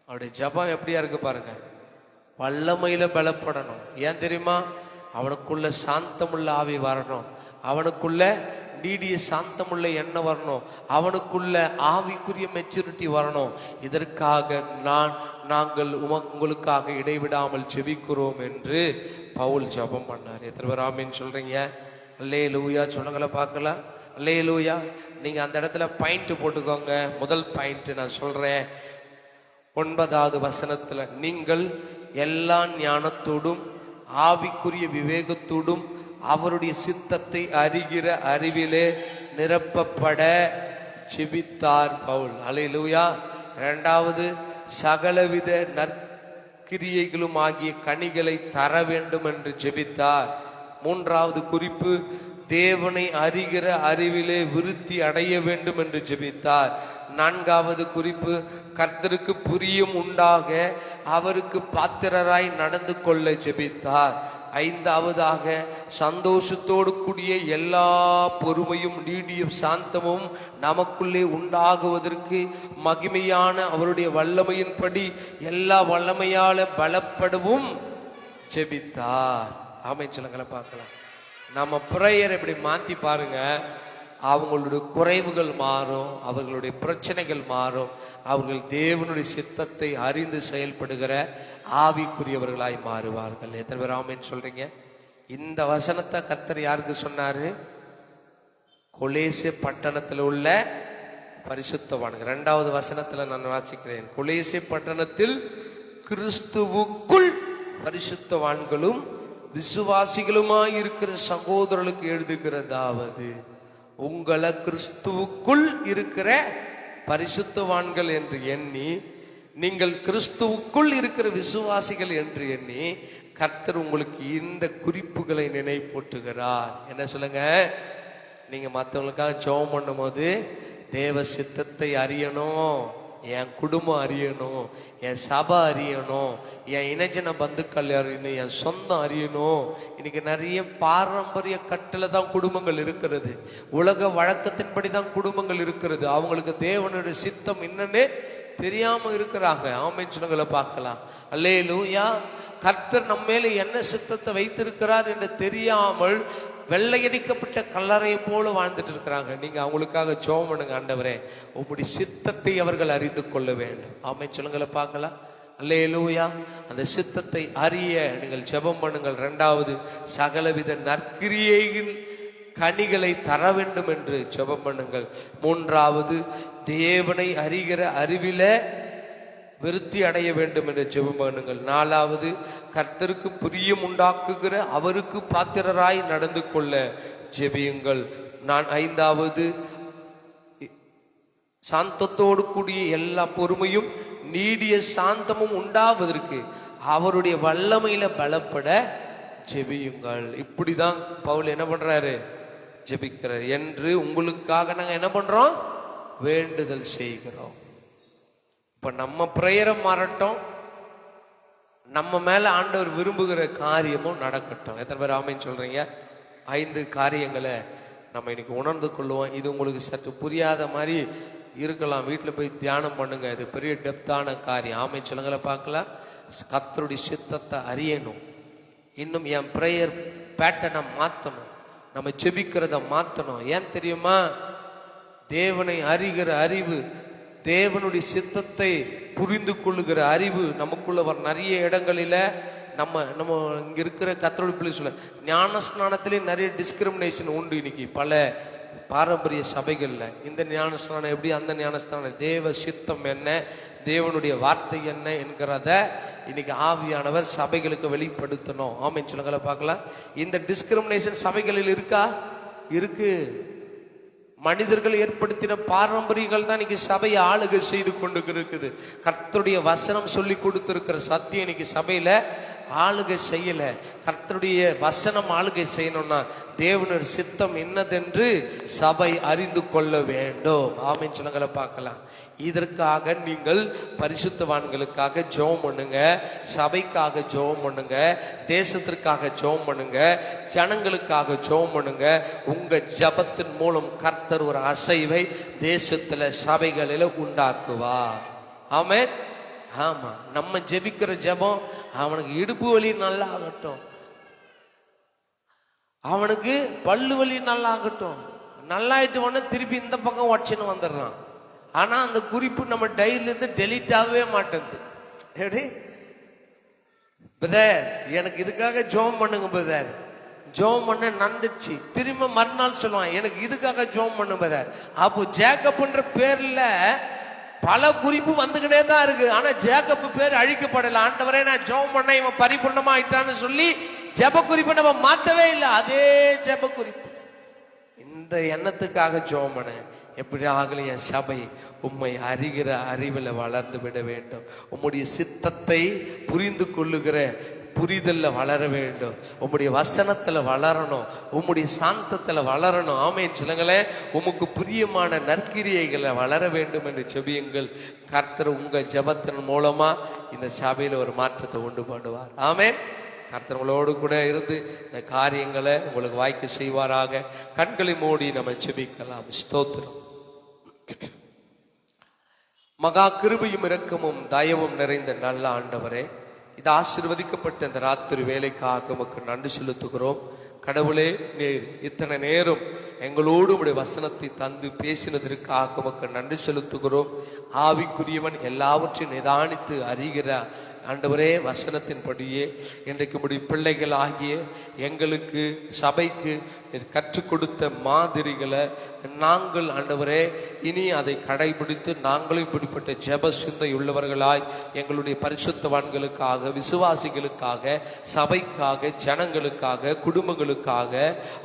அவருடைய ஜபம் எப்படியா இருக்கு பாருங்க. வல்லமையில பலப்படணும். ஏன் தெரியுமா? அவனுக்குள்ள சாந்தமுள்ள ஆவி வரணும், அவனுக்குள்ள நீடிய சாந்தமுள்ள எண்ணம் வரணும், அவனுக்குள்ள ஆவிக்குரிய மெச்சூரிட்டி வரணும். இதற்காக நாங்கள் உங்களுக்காக இடைவிடாமல் ஜெபிக்கிறோம் என்று பவுல் ஜெபம் பண்ணார். எத்தனை பேர் ஆமென் சொல்றீங்க? அல்லேலூயா சொல்லுங்கள பார்க்கலாம். அல்லேலூயா. நீங்க அந்த இடத்துல பாயிண்ட் போட்டுக்கோங்க. முதல் பாயிண்ட் நான் சொல்றேன். 9வது வசனத்துல, நீங்கள் எல்லா ஞானத்தோடும் ஆவிக்குரிய விவேகத்தோடும் அவருடைய சித்தத்தை அறிகிற அறிவிலே நிரப்பப்பட ஜெபித்தார் பவுல். அல்லேலூயா. இரண்டாவது, சகலவித நற்கிரியைகளும் ஆகிய கனிகளை தர வேண்டும் என்று ஜெபித்தார். மூன்றாவது குறிப்பு, தேவனை அறிகிற அறிவிலே விருத்தி அடைய வேண்டும் என்று ஜெபித்தார். நான்காவது குறிப்பு, கர்த்தருக்கு பிரியம் உண்டாக அவருக்கு பாத்திரராய் நடந்து கொள்ள ஜெபித்தார். ஐந்தாவதாக, சந்தோஷத்தோடு கூடிய எல்லா பொறுமையும் நீடிய சாந்தமும் நமக்குள்ளே உண்டாகுவதற்கு மகிமையான அவருடைய வல்லமையின்படி எல்லா வல்லமையால பலப்படவும் ஜெபித்தார். ஆமென் சொல்லுங்கள பார்க்கலாம். நம்ம பிரேயர் இப்படி மாத்தி பாருங்க. அவங்களுடைய குறைவுகள் மாறும், அவர்களுடைய பிரச்சனைகள் மாறும், அவர்கள் தேவனுடைய சித்தத்தை அறிந்து செயல்படுகிற ஆவிக்குரியவர்களாய் மாறுவார்கள். எத்தனை பேர் ஆமென் சொல்றீங்க? இந்த வசனத்தை கர்த்தர் யாருக்கு சொன்னாரு? கொலேசே பட்டணத்தில் உள்ள பரிசுத்தவான்கள். 2வது வசனத்துல நான் வாசிக்கிறேன். கொலேசே பட்டணத்தில் கிறிஸ்துவுக்குள் பரிசுத்தவான்களும் விசுவாசிகளுமாய் இருக்கிற சகோதரர்களுக்கு எழுதுகிறதாவது, உங்களை கிறிஸ்துவுக்குள் இருக்கிற பரிசுத்தவான்கள் என்று எண்ணி, நீங்கள் கிறிஸ்துவுக்குள் இருக்கிற விசுவாசிகள் என்று எண்ணி, கர்த்தர் உங்களுக்கு இந்த குறிப்புகளை நினைப்பூட்டுகிறார். என்ன சொல்லுங்க? நீங்க மற்றவங்களுக்காக ஜெபம் பண்ணும் போது தேவ சித்தத்தை அறியணும், என் குடும்பம் அறியணும், என் சபை அறியணும், என் இணைஜன பந்துக்கள் அறியணும், என் சொந்தம் அறியணும். இன்னைக்கு நிறைய பாரம்பரிய கட்டில தான் குடும்பங்கள் இருக்கிறது, உலக வழக்கத்தின்படி தான் குடும்பங்கள் இருக்கிறது. அவங்களுக்கு தேவனுடைய சித்தம் என்னன்னு தெரியாம இருக்கிறாங்க. ஆமென் சொல்லுங்கள பார்க்கலாம். அல்லேலூயா. கர்த்தர் நம்ம மேல என்ன சித்தத்தை வைத்திருக்கிறார் என்று தெரியாமல் வெள்ளையடிக்கப்பட்ட கல்லறையை போல வாழ்ந்துட்டு இருக்கிறாங்க. நீங்க அவங்களுக்காக ஜெபம் பண்ணுங்க. ஆண்டவரே, உம்முடைய சித்தத்தை அவர்கள் அறிந்து கொள்ள வேண்டும். ஆமென் சொல்லுங்கள பார்க்கலாம். அல்லேலூயா. அந்த சித்தத்தை அறிய நீங்கள் ஜெபம் பண்ணுங்கள். இரண்டாவது, சகலவித நற்கிரியையின் கனிகளை தர வேண்டும் என்று ஜெபம் பண்ணுங்கள். மூன்றாவது, தேவனை அறிகிற அறிவில விருத்தி அடைய வேண்டும் என்று ஜெபம் பண்ணுங்கள். நாலாவது, கர்த்தருக்கு பிரியம் உண்டாக்குகிற அவருக்கு பாத்திரராய் நடந்து கொள்ள ஜெபியுங்கள். ஐந்தாவது, சாந்தத்தோடு கூடிய எல்லா பொறுமையும் நீடிய சாந்தமும் உண்டாவதற்கு அவருடைய வல்லமையில பலப்பட ஜெபியுங்கள். இப்படிதான் பவுல் என்ன பண்றாரு? ஜெபிக்கிறார். என்று உங்களுக்காக நாங்க என்ன பண்றோம்? வேண்டுதல் செய்கிறோம். இப்ப நம்ம பிரேயரை மாறட்டும், நம்ம மேல ஆண்டவர் விரும்புகிற காரியமும் நடக்கட்டும். எத்தனை பேர் ஆமென் சொல்றீங்க? 5 காரியங்களை நம்ம இன்னைக்கு உணர்ந்து கொள்ளுவோம். இது உங்களுக்கு சற்று புரியாத மாதிரி இருக்கலாம். வீட்டில் போய் தியானம் பண்ணுங்க. இது பெரிய டெப்தான காரியம். ஆமென் சொல்லுங்கள பார்க்கலாம். கர்த்தருடைய சித்தத்தை அறியணும். இன்னும் என் பிரேயர் பேட்டர்னை மாற்றணும், நம்ம ஜெபிக்கிறத மாற்றணும். ஏன் தெரியுமா? தேவனை அறிகிற அறிவு, தேவனுடைய சித்தத்தை புரிந்து கொள்ளுகிற அறிவு நமக்குள்ள வர நிறைய இடங்களில நம்ம இங்க இருக்கிற கர்த்தருடைய பிள்ளை சொல்ல ஞானஸ்நானத்திலே நிறைய டிஸ்கிரிமினேஷன் உண்டு. இன்னைக்கு பல பாரம்பரிய சபைகள்ல இந்த ஞானஸ்நானம் எப்படி, அந்த ஞானஸ்நானம், தேவ சித்தம் என்ன, தேவனுடைய வார்த்தை என்ன என்கிறத இன்னைக்கு ஆவியானவர் சபைகளுக்கு வெளிப்படுத்தணும். ஆமென் சொல்லுங்கள பார்க்கலாம். இந்த டிஸ்கிரிமினேஷன் சபைகளில் இருக்கா? இருக்கு. மனிதர்கள் ஏற்படுத்தின பாரம்பரியங்கள் தான் இன்னைக்கு சபையை ஆளுகை செய்து கொண்டு இருக்குது. கர்த்தருடைய வசனம் சொல்லி கொடுத்திருக்கிற சத்தியம் இன்னைக்கு சபையில ஆளுகை செய்யல. கர்த்தருடைய வசனம் ஆளுகை செய்யணும்னா தேவனுடைய சித்தம் என்னதென்று சபை அறிந்து கொள்ள வேண்டும். ஆமென் சொல்லுங்கள பார்க்கலாம். இதற்காக நீங்கள் பரிசுத்தவான்களுக்காக ஜெபம் பண்ணுங்க, சபைக்காக ஜெபம் பண்ணுங்க, தேசத்திற்காக ஜெபம் பண்ணுங்க, ஜனங்களுக்காக ஜெபம் பண்ணுங்க. உங்க ஜெபத்தின் மூலம் கர்த்தர் ஒரு அசைவை தேசத்துல சபைகளில உண்டாக்குவார். ஆமென். ஆமா, நம்ம ஜெபிக்கிற ஜெபம் அவனுக்கு இடுப்பு வலி நல்லா ஆகட்டும், அவனுக்கு பல்லு வலி நல்லா ஆகட்டும், நல்லாயிட்டு உடனே திருப்பி இந்த பக்கம் உடச்சுன்னு வந்துடுறான். ஆனா அந்த குறிப்பு நம்ம டைரியில இருந்து டெலீட் ஆகவே மாட்டேங்குது. எப்படி பிரதர், எனக்கு இதுக்காக ஜெபம் பண்ணுங்க பிரதர், ஜெபம் பண்ண நடந்துச்சு, திரும்ப மறுநாள் சொல்லுவான் எனக்கு இதுக்காக ஜெபம் பண்ணு பிரதர். அப்போ ஜேக்கப்ன்ற பேர்ல பல குறிப்பு வந்துகிட்டே தான் இருக்கு. ஆனா ஜேக்கப் பேர் அழிக்கப்படல. ஆண்டவரே நான் ஜெபம் பண்ண இவன் பரிபூர்ணமா ஆயிட்டான்னு சொல்லி ஜெப குறிப்பு நம்ம மாத்தவே இல்லை. அதே ஜெப குறிப்பு. இந்த எண்ணத்துக்காக ஜெபம் பண்ண எப்படி ஆகல என் சபை உம்மை அறிகிற அறிவில் வளர்ந்து விட வேண்டும். உம்முடைய சித்தத்தை புரிந்து கொள்ளுகிற புரிதல்ல வளர வேண்டும். உம்முடைய வசனத்துல வளரணும், உம்முடைய சாந்தத்துல வளரணும். ஆமென் சொல்லுங்களே. உமக்கு பிரியமான நற்கிரியைகளை வளர வேண்டும் என்று ஜெபியுங்கள். கர்த்தர் உங்க ஜெபத்தின் மூலமா இந்த சபையில ஒரு மாற்றத்தை உண்டு பண்ணுவார். ஆமென். கர்த்தர் உங்களோடு கூட இருந்து இந்த காரியங்களை உங்களுக்கு வாய்க்க செய்வாராக. கண்களை மூடி நம்ம ஜெபிக்கலாம். ஸ்தோத்திரம். மகா கிருபையும் இரக்கமும் தயவும் நிறைந்த நல்ல ஆண்டவரே, இது ஆசீர்வதிக்கப்பட்ட இந்த ராத்திரி வேலைக்காக உமக்கு நன்றி செலுத்துகிறோம். கடவுளே, நீர் இத்தனை நேரம் எங்களோடு உடைய வசனத்தை தந்து பேசினதற்காக உமக்கு நன்றி செலுத்துகிறோம். ஆவிக்குரியவன் எல்லாவற்றையும் நிதானித்து அறிகிற ஆண்டவரே வசனத்தின்படியே இன்றைக்கு உம்முடைய பிள்ளைகள் ஆகிய எங்களுக்கு சபைக்கு கற்றுக் கொடுத்த மாதிரிகளை நாங்கள் ஆண்டவரே இனி அதை கடைபிடித்து நாங்களும் இப்படிப்பட்ட ஜெப சிந்தை உள்ளவர்களாய் எங்களுடைய பரிசுத்தவான்களுக்காக, விசுவாசிகளுக்காக, சபைக்காக, ஜனங்களுக்காக, குடும்பங்களுக்காக,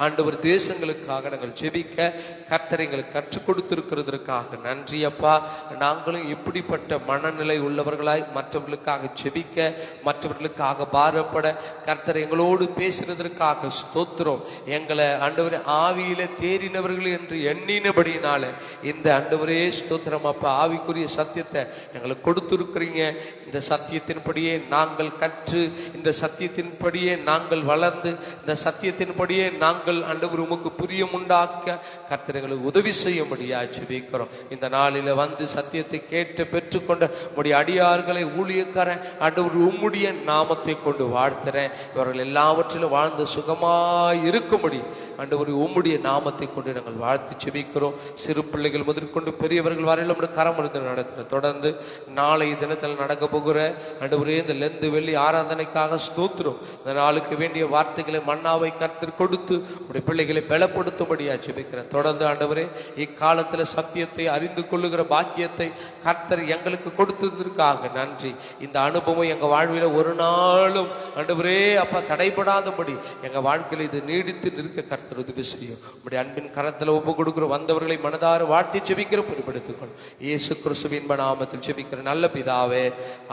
ஆண்டவர் தேசங்களுக்காக நாங்கள் ஜெபிக்க கர்த்தர் எங்களுக்கு கற்றுக் கொடுத்திருக்கிறதற்காக நன்றி அப்பா. நாங்களும் இப்படிப்பட்ட மனநிலை உள்ளவர்களாய் மற்றவர்களுக்காக ஜெபிக்க, மற்றவர்களுக்காக பாரப்பட கர்த்தர் எங்களோடு பேசுறதற்காக ஸ்தோத்திரம். எங்களை ஆண்டவரே ஆவியில தேறினவர்கள் என்று எண்ணினபடினால இந்த ஆண்டவரே ஸ்தோத்திரம் அப்பா. ஆவிக்குரிய சத்தியத்தை எங்களுக்கு கொடுத்திருக்கிறீங்க. இந்த சத்தியத்தின்படியே நாங்கள் கற்று, இந்த சத்தியத்தின்படியே நாங்கள் வளர்ந்து, இந்த சத்தியத்தின்படியே நாங்கள் ஆண்டவர் உமக்கு பிரியம் உண்டாக்க கர்த்தர் எங்களுக்கு உதவி செய்யும்படியா ஜெபிக்கிறோம். இந்த நாளில வந்து சத்தியத்தை கேட்டு பெற்றுக்கொண்ட உம்முடைய அடியார்களை ஊழியக்காரன் ஆண்டவர் உம்முடைய நாமத்தை கொண்டு வாழ்த்துறேன். இவர்கள் எல்லாவற்றிலும் வாழ்ந்து சுகமாய் இருக்கும்படி ஆண்டவர் உம்முடைய நாமத்தை கொண்டு நாங்கள் வாழ்த்து ஜெபிக்கிறோம். சிறு பிள்ளைகள் முதற்கொண்டு பெரியவர்கள் வரையில் நம்முடைய கரம் இருந்து நடத்துகிற தொடர்ந்து நாளை தினத்தில் நடக்க போகிற ஆண்டவரே இந்த லெந்து வெள்ளி ஆராதனைக்காக ஸ்தோத்திரம். இந்த நாளுக்கு வேண்டிய வார்த்தைகளை மன்னாவை கர்த்தர் கொடுத்து உடைய பிள்ளைகளை பலப்படுத்தும்படியா ஜெபிக்கிறேன். தொடர்ந்து ஆண்டவரே இக்காலத்தில் சத்தியத்தை அறிந்து கொள்ளுகிற பாக்கியத்தை கர்த்தர் எங்களுக்கு கொடுத்ததற்காக நன்றி. இந்த அனுபவம் எங்க வாழ்வில் ஒரு நாளும் ஆண்டவரே அப்பா தடைபடாதபடி எங்க வாழ்க்கையில் இது நீடித்து நிற்க கர்த்தர் உதவி செய்யும். உடைய அன்பின் கரத்தில் ஒப்பு கொடுக்கிற வந்தவர்களை மனதார வாழ்த்தி ஜெபிக்கிற பொறுப்படுத்திக்கொள். இயேசு கிறிஸ்துவின் நாமத்தில் ஜெபிக்கிற நல்ல பிதாவே,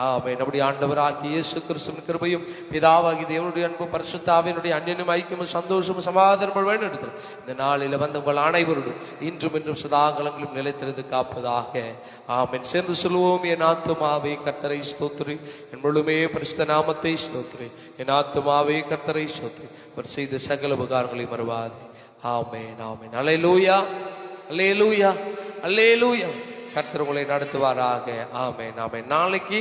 ஆமென். நம்முடைய ஆண்டவராகிய இயேசு கிறிஸ்துவின் கிருபையும் பிதாவாகிய தேவனுடைய அன்பும் பரிசுத்த ஆவியினுடைய அன்பினும் ஐக்கியமும் சந்தோஷமும் சமாதானமும் வேண்டும் இந்த நாளில் வந்து உங்கள் அனைவரும் இன்றும் இன்றும் சதாகாலங்களும் நிலைத்திருந்து காப்பதாக. ஆமென். சேர்ந்து சொல்லுவோம். என் ஆத்துமாவே கர்த்தரை ஸ்தோத்திரி, என் முழுமே பரிசுத்த நாமத்தை ஸ்தோத்திரி. என் ஆத்துமாவே கர்த்தரை ஸ்தோத்திரி, அவர் செய்த சகல உபகாரங்களை மறவாதே. ஆமென், ஆமென். அல்லேலூயா, அல்லேலூயா, அல்லேலூயா. கர்த்தர் உங்களை நடத்துவாராக. ஆமென், ஆமென். நாளைக்கு